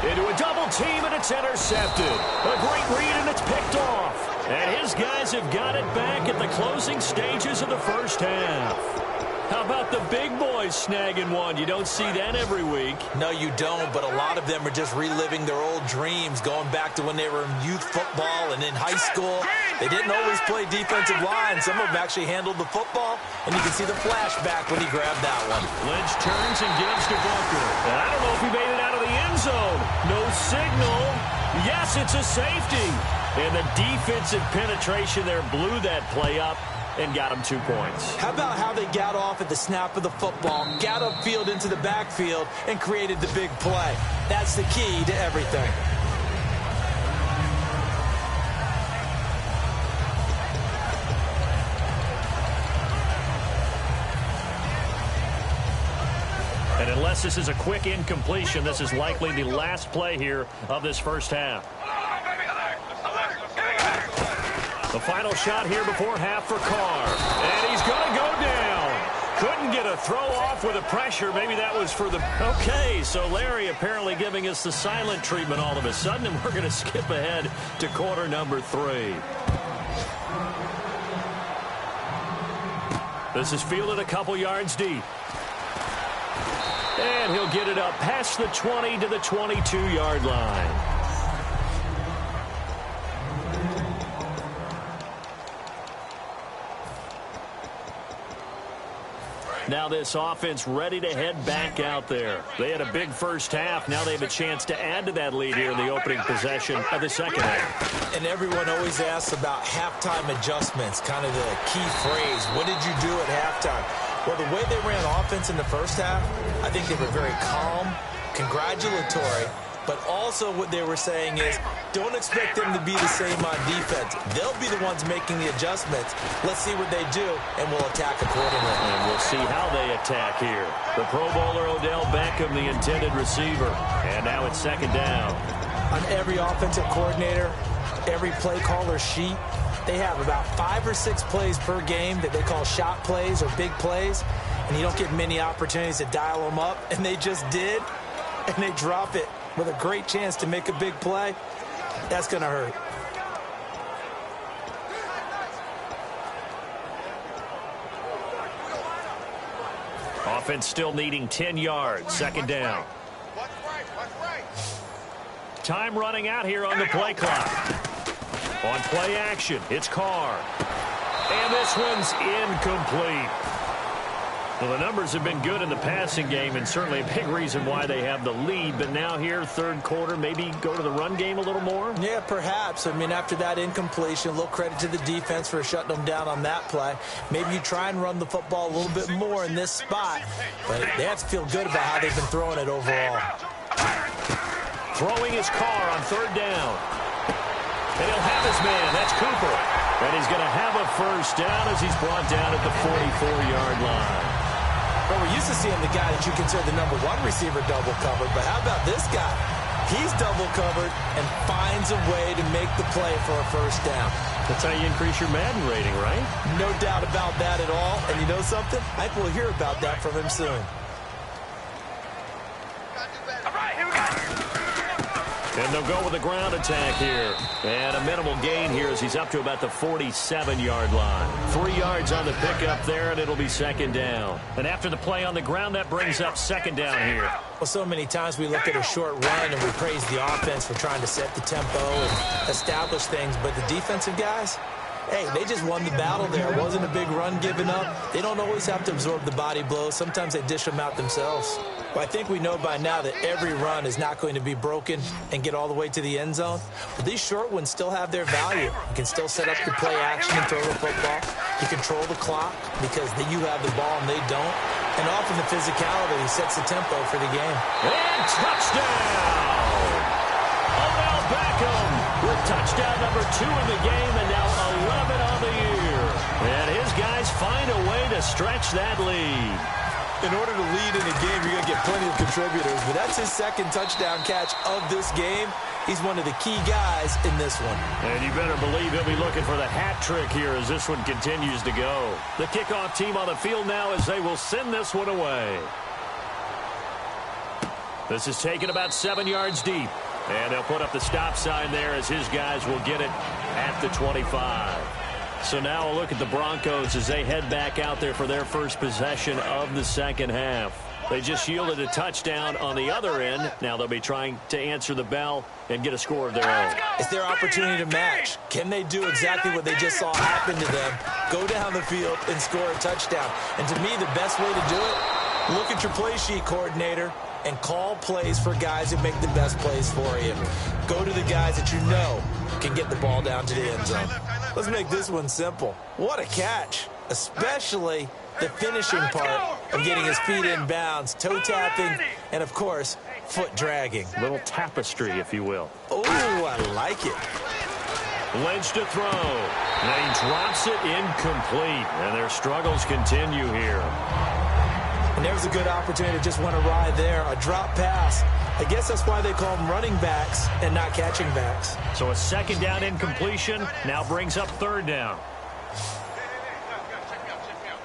Into a double team, and it's intercepted. A great read, and it's picked off. And his guys have got it back at the closing stages of the first half. How about the big boys snagging one? You don't see that every week. No, you don't, but a lot of them are just reliving their old dreams, going back to when they were in youth football and in high school. They didn't always play defensive line. Some of them actually handled the football, and you can see the flashback when he grabbed that one. Lynch turns and gives to Booker. And I don't know if he made it out of the end zone. No signal. Yes, it's a safety. And the defensive penetration there blew that play up and got him 2 points. How about how they got off at the snap of the football, got upfield into the backfield, and created the big play? That's the key to everything. And unless this is a quick incompletion, this is likely the last play here of this first half. The final shot here before half for Carr. And he's going to go down. Couldn't get a throw off with the pressure. Maybe that was for the... Okay, so Larry apparently giving us the silent treatment all of a sudden, and we're going to skip ahead to quarter number 3. This is fielded a couple yards deep. And he'll get it up past the 20 to the 22-yard line. Now this offense ready to head back out there. They had a big first half. Now they have a chance to add to that lead here in the opening possession of the second half. And everyone always asks about halftime adjustments, kind of the key phrase. What did you do at halftime? Well, the way they ran offense in the first half, I think they were very calm, congratulatory, but also what they were saying is don't expect them to be the same on defense. They'll be the ones making the adjustments. Let's see what they do, and we'll attack accordingly. And we'll see how they attack here. The Pro Bowler Odell Beckham, the intended receiver. And now it's second down. On every offensive coordinator, every play caller sheet, they have about 5 or 6 plays per game that they call shot plays or big plays, and you don't get many opportunities to dial them up, and they just did, and they drop it with a great chance to make a big play. That's going to hurt. Offense still needing 10 yards. Second down. Time running out here on the play clock. On play action, it's Carr. And this one's incomplete. Well, the numbers have been good in the passing game, and certainly a big reason why they have the lead. But now here, third quarter, maybe go to the run game a little more? Yeah, perhaps. I mean, after that incompletion, a little credit to the defense for shutting them down on that play. Maybe you try and run the football a little bit more in this spot. But they have to feel good about how they've been throwing it overall. Throwing his Carr on third down. And he'll have his man. That's Cooper. And he's going to have a first down as he's brought down at the 44-yard line. Well, we're used to seeing the guy that you consider the number 1 receiver double covered, but how about this guy? He's double covered and finds a way to make the play for a first down. That's how you increase your Madden rating, right? No doubt about that at all. And you know something? I think we'll hear about that from him soon. All right, here we go. And they'll go with a ground attack here. And a minimal gain here as he's up to about the 47-yard line. 3 yards on the pickup there, and it'll be second down. And after the play on the ground, that brings up second down here. Well, so many times we look at a short run and we praise the offense for trying to set the tempo and establish things. But the defensive guys, hey, they just won the battle there. It wasn't a big run given up. They don't always have to absorb the body blows. Sometimes they dish them out themselves. Well, I think we know by now that every run is not going to be broken and get all the way to the end zone. But these short ones still have their value. You can still set up the play action and throw the football. You control the clock because you have the ball and they don't. And often the physicality sets the tempo for the game. And touchdown! Odell Beckham with touchdown number 2 in the game and now 11 on the year. And his guys find a way to stretch that lead. In order to lead in a game, you're going to get plenty of contributors, but that's his second touchdown catch of this game. He's one of the key guys in this one. And you better believe he'll be looking for the hat trick here as this one continues to go. The kickoff team on the field now as they will send this one away. This is taken about 7 yards deep. And they'll put up the stop sign there as his guys will get it at the 25. So now a look at the Broncos as they head back out there for their first possession of the second half. They just yielded a touchdown on the other end. Now they'll be trying to answer the bell and get a score of their own. It's their opportunity to match. Can they do exactly what they just saw happen to them? Go down the field and score a touchdown. And to me, the best way to do it, look at your play sheet coordinator and call plays for guys that make the best plays for you. Go to the guys that you know can get the ball down to the end zone. Let's make this one simple. What a catch, especially the finishing part of getting his feet in bounds, toe tapping, and of course, foot dragging. Little tapestry, if you will. Oh, I like it. Lynch to throw. And he drops it incomplete. And their struggles continue here. And there was a good opportunity to just went awry there. A drop pass. I guess that's why they call them running backs and not catching backs. So a second down incompletion now brings up third down.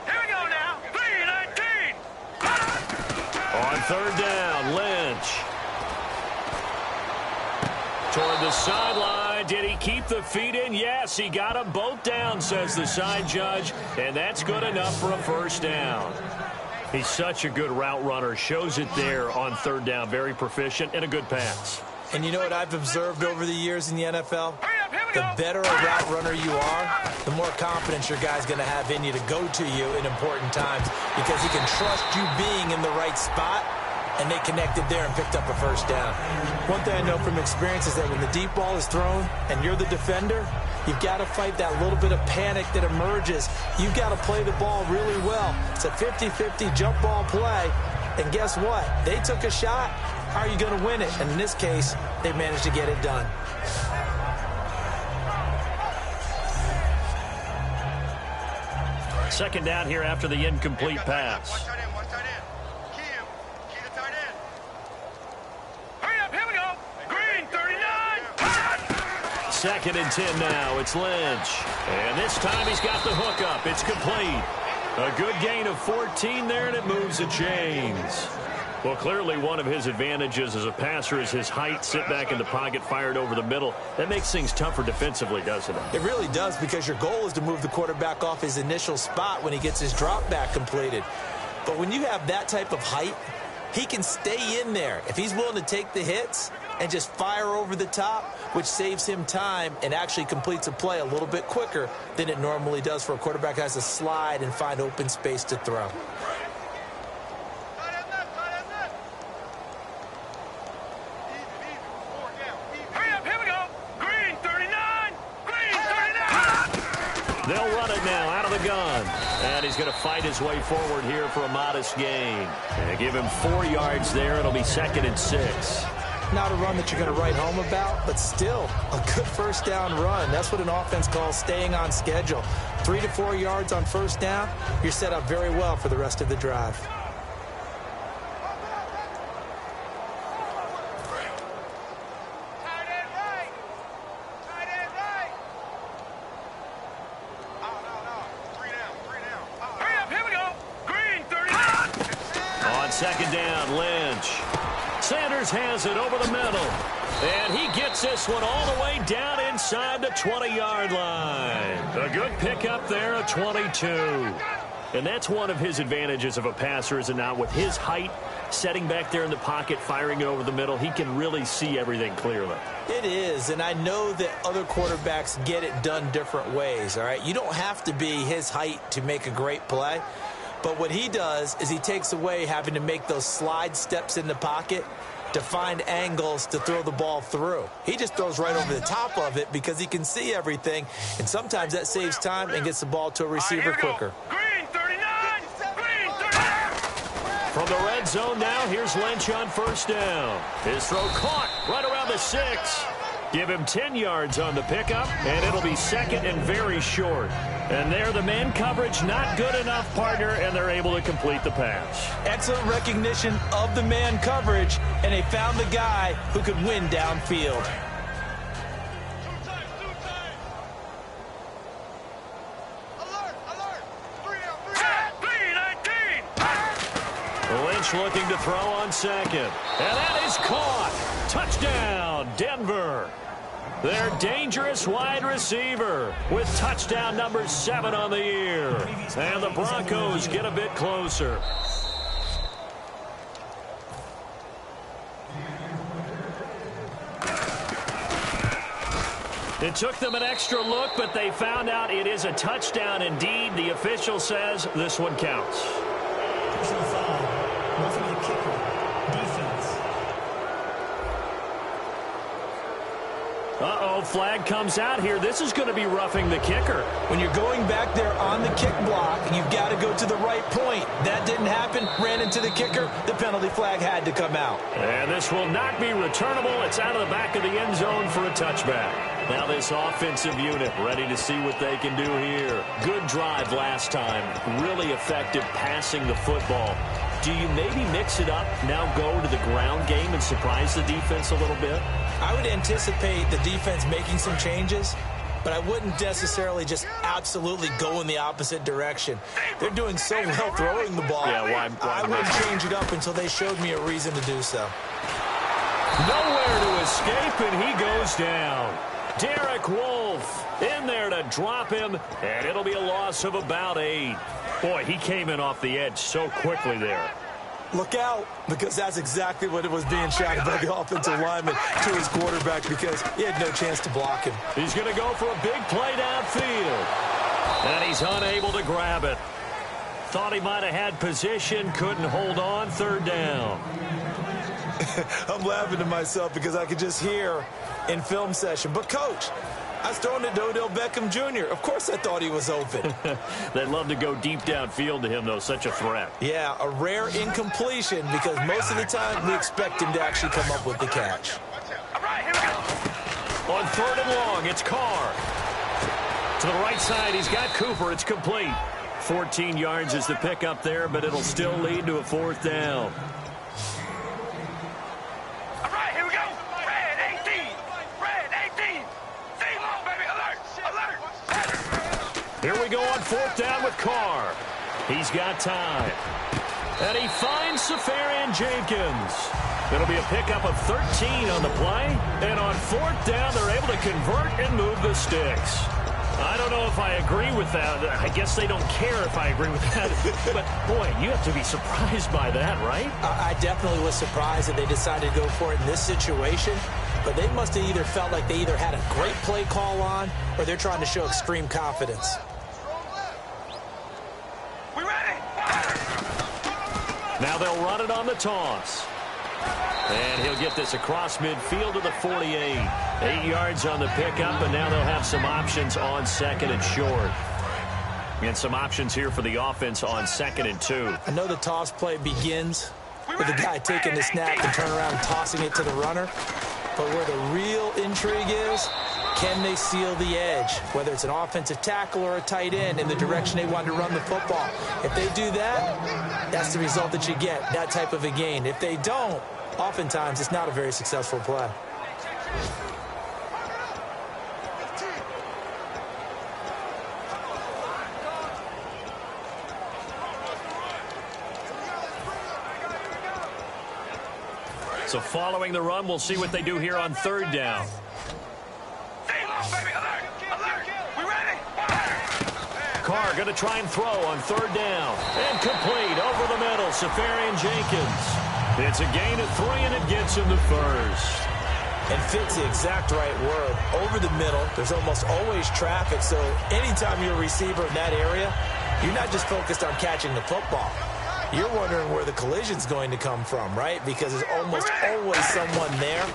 Here we go now. 3-19. On third down, Lynch. Toward the sideline. Did he keep the feet in? Yes, he got them both down, says the side judge. And that's good enough for a first down. He's such a good route runner. Shows it there on third down. Very proficient and a good pass. And you know what I've observed over the years in the NFL? The better a route runner you are, the more confidence your guy's going to have in you to go to you in important times because he can trust you being in the right spot, and they connected there and picked up a first down. One thing I know from experience is that when the deep ball is thrown and you're the defender, you've got to fight that little bit of panic that emerges. You've got to play the ball really well. It's a 50-50 jump ball play. And guess what? They took a shot. How are you going to win it? And in this case, they managed to get it done. Second down here after the incomplete pass. One tight end, one tight end. Key the tight end. Hurry up, here we go. Green, 39. 2nd and 10 now. It's Lynch. And this time he's got the hook up. It's complete. A good gain of 14 there, and it moves the chains. Well, clearly one of his advantages as a passer is his height. Sit back in the pocket, fired over the middle. That makes things tougher defensively, doesn't it? It really does, because your goal is to move the quarterback off his initial spot when he gets his drop back completed. But when you have that type of height, he can stay in there if he's willing to take the hits and just fire over the top, which saves him time and actually completes a play a little bit quicker than it normally does for a quarterback who has to slide and find open space to throw. Hurry up, here we go. Green 39. Green 39. They'll run it now out of the gun. And he's going to fight his way forward here for a modest gain. And give him 4 yards there. It'll be 2nd and 6. Not a run that you're going to write home about, but still a good first down run. That's what an offense calls staying on schedule. 3 to 4 yards on first down, you're set up very well for the rest of the drive. Hurry up, here we go. Green 39. On 2nd down, Lynch. Sanders has it over the middle. And he gets this one all the way down inside the 20-yard line. A good pickup there, a 22. And that's one of his advantages of a passer, is it not? With his height, setting back there in the pocket, firing it over the middle, he can really see everything clearly. It is, and I know that other quarterbacks get it done different ways, all right? You don't have to be his height to make a great play. But what he does is he takes away having to make those slide steps in the pocket to find angles to throw the ball through. He just throws right over the top of it because he can see everything, and sometimes that saves time and gets the ball to a receiver quicker. Green 39. Green 39. From the red zone now, here's Lynch on first down. His throw caught right around the 6. Give him 10 yards on the pickup, and it'll be 2nd and very short. And there, the man coverage not good enough, partner, and they're able to complete the pass. Excellent recognition of the man coverage, and they found the guy who could win downfield. Alert. 3 down. Lynch looking to throw on 2nd. And that is caught. Touchdown, Denver. Their dangerous wide receiver with touchdown number 7 on the year. And the Broncos get a bit closer. It took them an extra look, but they found out it is a touchdown indeed. The official says this one counts. Personal foul. Roughing the kicker. Defense. Uh-oh, flag comes out here. This is going to be roughing the kicker. When you're going back there on the kick block, you've got to go to the right point. That didn't happen. Ran into the kicker. The penalty flag had to come out. And this will not be returnable. It's out of the back of the end zone for a touchback. Now this offensive unit ready to see what they can do here. Good drive last time. Really effective passing the football. Do you maybe mix it up, now go to the ground game and surprise the defense a little bit? I would anticipate the defense making some changes, but I wouldn't necessarily just absolutely go in the opposite direction. They're doing so well throwing the ball. Yeah, why I wouldn't change it up until they showed me a reason to do so. Nowhere to escape, and he goes down. Derek Wolfe in there to drop him, and it'll be a loss of about 8. Boy, he came in off the edge so quickly there. Look out, because that's exactly what it was being shouted by the offensive lineman to his quarterback, because he had no chance to block him. He's going to go for a big play downfield, and he's unable to grab it. Thought he might have had position, couldn't hold on, 3rd down. I'm laughing to myself because I could just hear in film session, but coach, I was throwing it to Odell Beckham Jr. Of course I thought he was open. They'd love to go deep downfield to him, though. Such a threat. Yeah, a rare incompletion because most of the time we expect him to actually come up with the catch. All right, here we go. On 3rd and long, it's Carr. To the right side, he's got Cooper. It's complete. 14 yards is the pickup there, but it'll still lead to a 4th down. All right, here we go. Red 18. Red 18. Here we go on 4th down with Carr. He's got time. And he finds Safarian Jenkins. It'll be a pickup of 13 on the play. And on 4th down, they're able to convert and move the sticks. I don't know if I agree with that. I guess they don't care if I agree with that. But, boy, you have to be surprised by that, right? I definitely was surprised that they decided to go for it in this situation. But they must have either felt like they either had a great play call on or they're trying to show extreme confidence. We ready? Now they'll run it on the toss. And he'll get this across midfield to the 48. 8 yards on the pickup, and now they'll have some options on 2nd and short. And some options here for the offense on 2nd and 2. I know the toss play begins with the guy taking the snap and turn around and tossing it to the runner. But where the real intrigue is, can they seal the edge? Whether it's an offensive tackle or a tight end in the direction they want to run the football. If they do that, that's the result that you get, that type of a gain. If they don't, oftentimes it's not a very successful play. So following the run, we'll see what they do here on 3rd down. Carr going to try and throw on 3rd down. And complete over the middle, Safarian Jenkins. It's a gain of 3, and it gets him the first. And fit's the exact right word. Over the middle, there's almost always traffic, so anytime you're a receiver in that area, you're not just focused on catching the football. You're wondering where the collision's going to come from, right? Because there's almost always someone there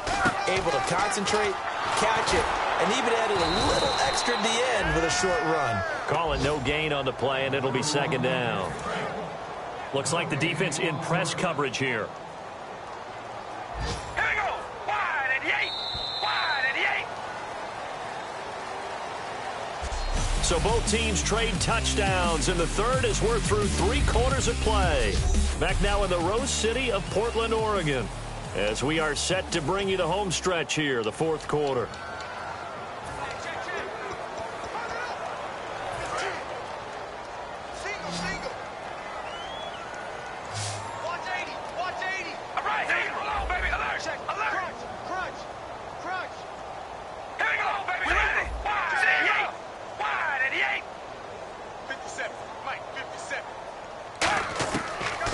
able to concentrate, catch it, and even added a little extra at the end with a short run. Call it no gain on the play, and it'll be 2nd down. Looks like the defense in press coverage here. Here we go. Wide at the 8. Wide at the 8. So both teams trade touchdowns in the 3rd as we're through 3 quarters of play. Back now in the Rose City of Portland, Oregon, as we are set to bring you the home stretch here, the 4th quarter.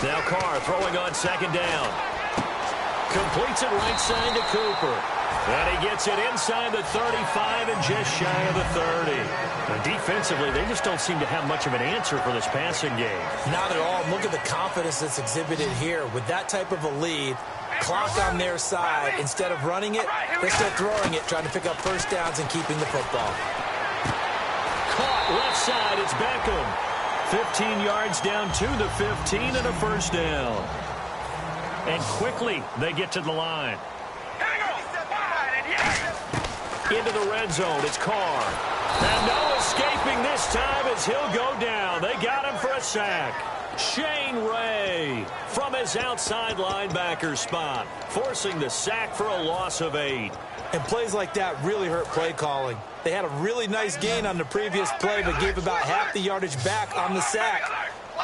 Now Carr throwing on 2nd down. Completes it right side to Cooper. And he gets it inside the 35 and just shy of the 30. Now defensively, they just don't seem to have much of an answer for this passing game. Not at all. Look at the confidence that's exhibited here. With that type of a lead, clock on their side, instead of running it, they're still throwing it, trying to pick up 1st downs and keeping the football. Caught left side, it's Beckham. 15 yards down to the 15 and a 1st down. And quickly they get to the line. Into the red zone, it's Carr. And no escaping this time as he'll go down. They got him for a sack. Shane Ray from his outside linebacker spot, forcing the sack for a loss of 8. And plays like that really hurt play calling. They had a really nice gain on the previous play, but gave about half the yardage back on the sack.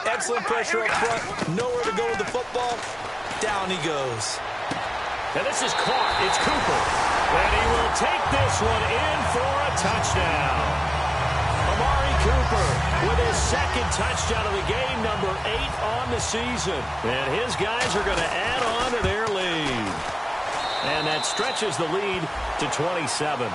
Excellent pressure up front. Nowhere to go with the football. Down he goes. And this is caught. It's Cooper. And he will take this one in for a touchdown. Amari Cooper with his 2nd touchdown of the game, number 8 on the season. And his guys are going to add on to their lead. And that stretches the lead to 27.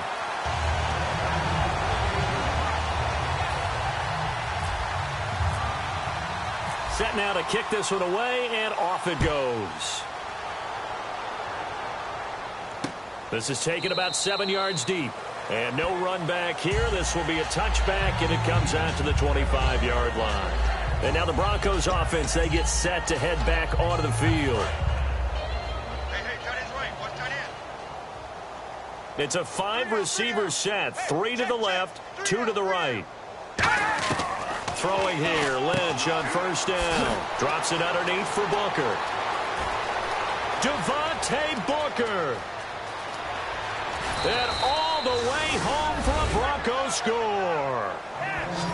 Set now to kick this one away, and off it goes. This is taken about 7 yards deep. And no run back here. This will be a touchback, and it comes out to the 25-yard line. And now the Broncos offense, they get set to head back onto the field. It's a 5-receiver set. 3 to the left, 2 to the right. Throwing here, Lynch on 1st down. Drops it underneath for Booker. Devontae Booker. And all the way home for a Broncos score.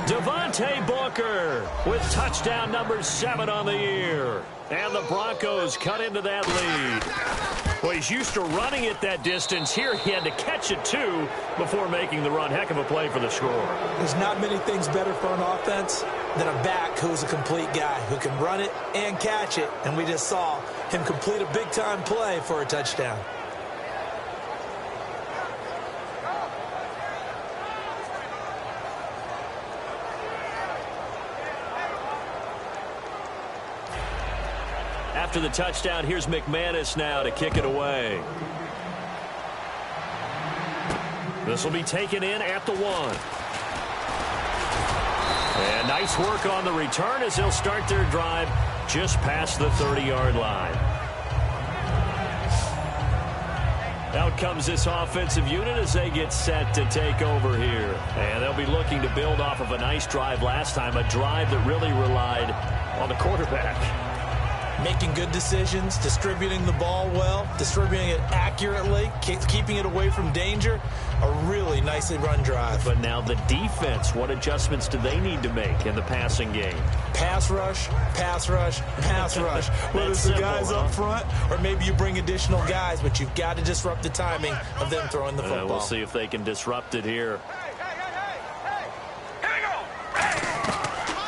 Devontae Devontae Booker with touchdown number 7 on the year. And the Broncos cut into that lead. Well, he's used to running it that distance. Here he had to catch it, too, before making the run. Heck of a play for the score. There's not many things better for an offense than a back who's a complete guy who can run it and catch it. And we just saw him complete a big-time play for a touchdown. After the touchdown, here's McManus now to kick it away. This will be taken in at the 1. And nice work on the return as they'll start their drive just past the 30-yard line. Out comes this offensive unit as they get set to take over here. And they'll be looking to build off of a nice drive last time, a drive that really relied on the quarterback. Making good decisions, distributing the ball well, distributing it accurately, keeping it away from danger. A really nicely run drive. But now the defense, what adjustments do they need to make in the passing game? Pass rush, pass rush, pass rush. Whether it's the guys up front or maybe you bring additional guys, but you've got to disrupt the timing of them throwing the football. We'll see if they can disrupt it here.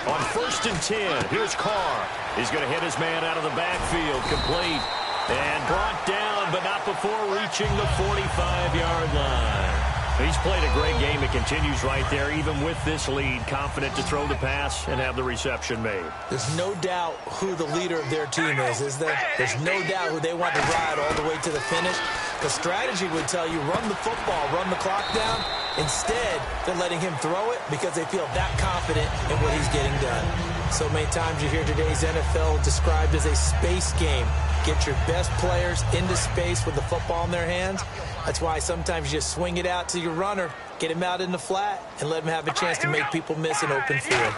On 1st and 10, here's Carr. He's going to hit his man out of the backfield, complete. And brought down, but not before reaching the 45-yard line. He's played a great game. It continues right there, even with this lead, confident to throw the pass and have the reception made. There's no doubt who the leader of their team is there? There's no doubt who they want to ride all the way to the finish. The strategy would tell you, run the football, run the clock down. Instead, they're letting him throw it because they feel that confident in what he's getting done. So many times you hear today's NFL described as a space game. Get your best players into space with the football in their hands. That's why sometimes you just swing it out to your runner, get him out in the flat, and let him have a chance to make people miss an open field.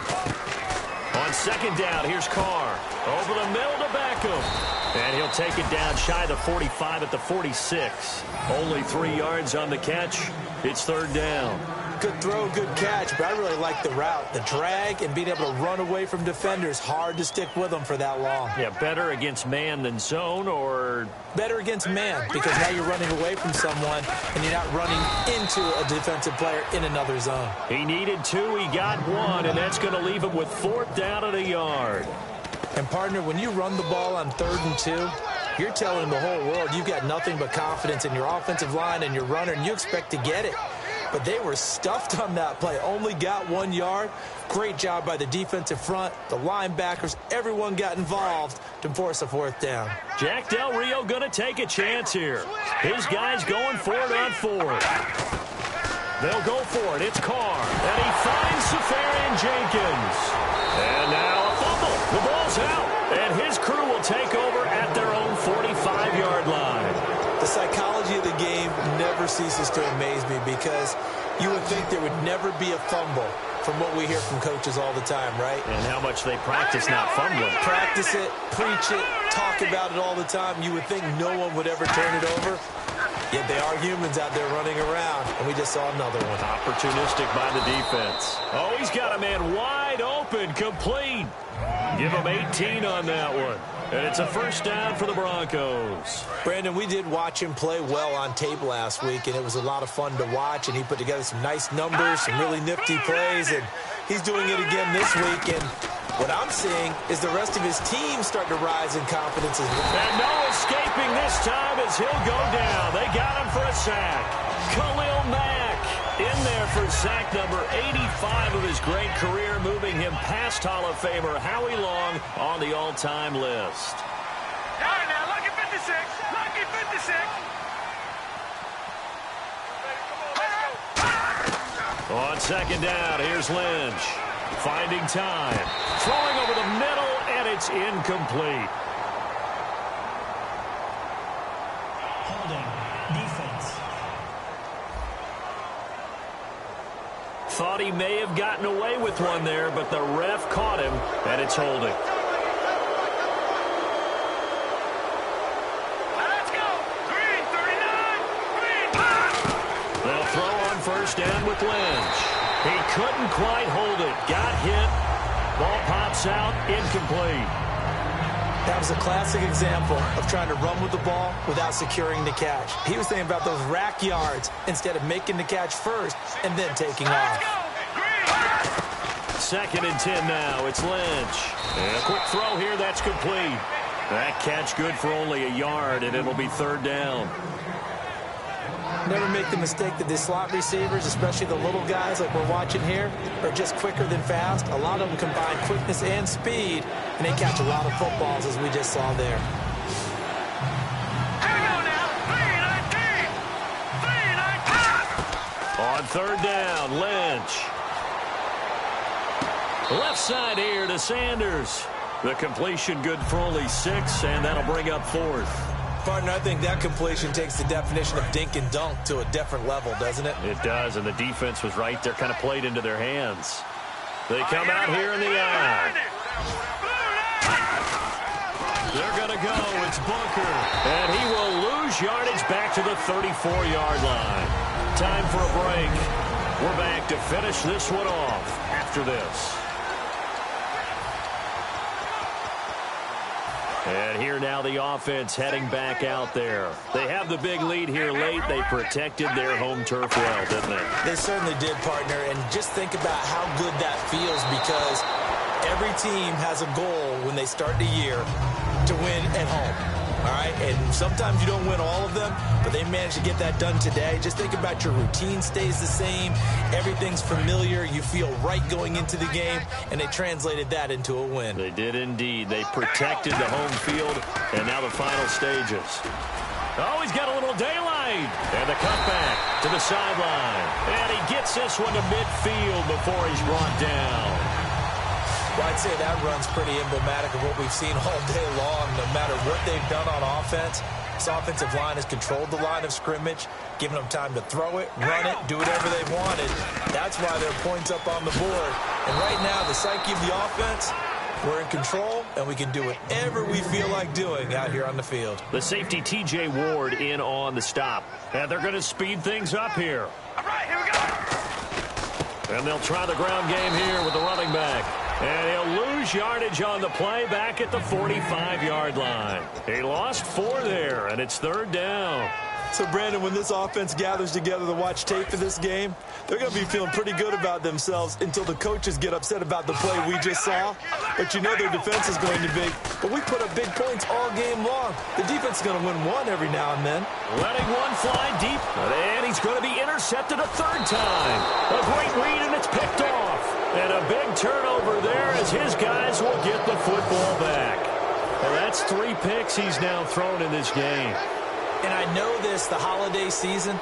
On 2nd down, here's Carr. Over the middle to Beckham. And he'll take it down shy of the 45 at the 46. Only 3 yards on the catch. It's 3rd down. Good throw, good catch, but I really like the route. The drag and being able to run away from defenders. Hard to stick with them for that long. Yeah, better against man than zone, or? Better against man, because now you're running away from someone and you're not running into a defensive player in another zone. He needed 2, he got 1, and that's going to leave him with 4th down at a yard. And, partner, when you run the ball on 3rd and 2, you're telling the whole world you've got nothing but confidence in your offensive line and your runner, and you expect to get it. But they were stuffed on that play. Only got 1 yard. Great job by the defensive front, the linebackers. Everyone got involved to force a 4th down. Jack Del Rio going to take a chance here. His guys going for it on 4th. They'll go for it. It's Carr. And he finds Safarian Jenkins. And now a fumble. The ball's out. And his crew will take over at their own 45-yard line. The psychology of the game never ceases to amaze me because you would think there would never be a fumble from what we hear from coaches all the time, right? And how much they practice not fumbling. Practice it, preach it, talk about it all the time. You would think no one would ever turn it over. Yet they are humans out there running around, and we just saw another one. Opportunistic by the defense. Oh, he's got a man wide open, complete. Give him 18 on that one. And it's a 1st down for the Broncos. Brandon, we did watch him play well on tape last week, and it was a lot of fun to watch, and he put together some nice numbers, some really nifty plays, and he's doing it again this week. And what I'm seeing is the rest of his team starting to rise in confidence as well. And no escaping this time as he'll go down. They got him for a sack. Khalil Mack in there for sack number 85 of his great career, moving him past Hall of Famer Howie Long on the all-time list. All right, now, lucky 56. Lucky 56. On 2nd down, here's Lynch. Finding time. Throwing over the middle, and it's incomplete. Holding. Defense. Thought he may have gotten away with one there, but the ref caught him, and it's holding. Let's go. Green, 39. Green. They'll throw on 1st down with Lynch. He couldn't quite hold it. Got hit Tips out, incomplete. That was a classic example of trying to run with the ball without securing the catch. He was thinking about those rack yards instead of making the catch first and then taking off. 2nd and 10 now. It's Lynch. And a quick throw here. That's complete. That catch good for only a yard, and it'll be 3rd down. Never make the mistake that the slot receivers, especially the little guys like we're watching here, are just quicker than fast. A lot of them combine quickness and speed, and they catch a lot of footballs, as we just saw there. Here we go now. 3-19. 3-19. On 3rd down, Lynch. Left side here to Sanders. The completion good for only 6, and that'll bring up 4th. Partner, I think that completion takes the definition of dink and dunk to a different level, doesn't it? It does, and the defense was right there, kind of played into their hands. They come out here in the eye. They're going to go. It's Booker. And he will lose yardage back to the 34-yard line. Time for a break. We're back to finish this one off after this. And here now the offense heading back out there. They have the big lead here late. They protected their home turf well, didn't they? They certainly did, partner. And just think about how good that feels, because every team has a goal when they start the year to win at home. All right, and sometimes you don't win all of them, but they managed to get that done today. Just think about your routine stays the same. Everything's familiar. You feel right going into the game, and they translated that into a win. They did indeed. They protected the home field, and now the final stages. Oh, he's got a little daylight. And the cutback to the sideline. And he gets this one to midfield before he's brought down. Well, I'd say that run's pretty emblematic of what we've seen all day long. No matter what they've done on offense, this offensive line has controlled the line of scrimmage, given them time to throw it, run it, do whatever they wanted. That's why there are points up on the board. And right now, the psyche of the offense, we're in control, and we can do whatever we feel like doing out here on the field. The safety, T.J. Ward, in on the stop. And they're going to speed things up here. All right, here we go. And they'll try the ground game here with the running back. And he'll lose yardage on the play back at the 45-yard line. He lost 4 there, and it's 3rd down. So, Brandon, when this offense gathers together to watch tape for this game, they're going to be feeling pretty good about themselves until the coaches get upset about the play we just saw. But you know their defense is going to be. But we put up big points all game long. The defense is going to win one every now and then. Letting one fly deep, and he's going to be intercepted a 3rd time. A great read, and it's picked off. And a big turnover there as his guys will get the football back. And that's 3 picks he's now thrown in this game. And I know this, the holiday season,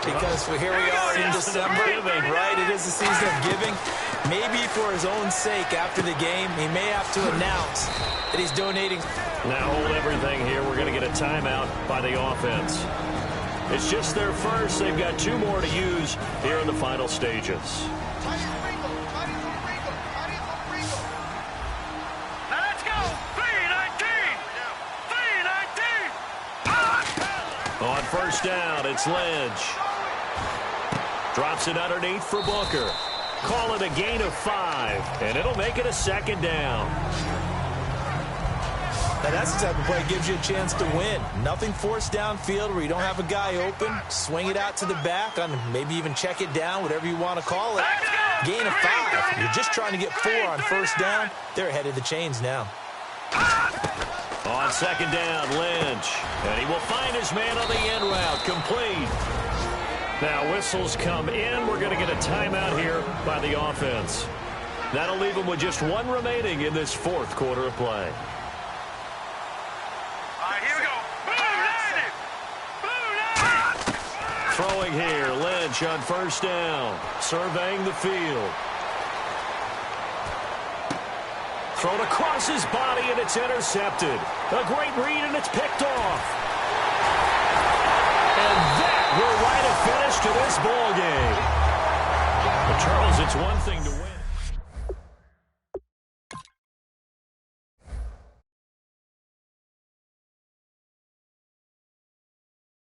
because here we are in December, right? It is the season of giving. Maybe for his own sake after the game, he may have to announce that he's donating. Now hold everything here. We're going to get a timeout by the offense. It's just their first. They've got 2 more to use here in the final stages. On 1st down, it's Lynch. Drops it underneath for Booker. Call it a gain of 5, and it'll make it a 2nd down. Now that's the type of play that gives you a chance to win. Nothing forced downfield where you don't have a guy open. Swing it out to the back, maybe even check it down, whatever you want to call it. Gain of 5. You're just trying to get 4 on 1st down. They're ahead of the chains now. On 2nd down, Lynch. And he will find his man on the end route. Complete. Now whistles come in. We're going to get a timeout here by the offense. That'll leave them with just 1 remaining in this 4th quarter of play. All right, here we go. Throwing here, Lynch on 1st down. Surveying the field. Thrown across his body, and it's intercepted. A great read, and it's picked off. And that will write a finish to this ball game. But Charles, it's one thing to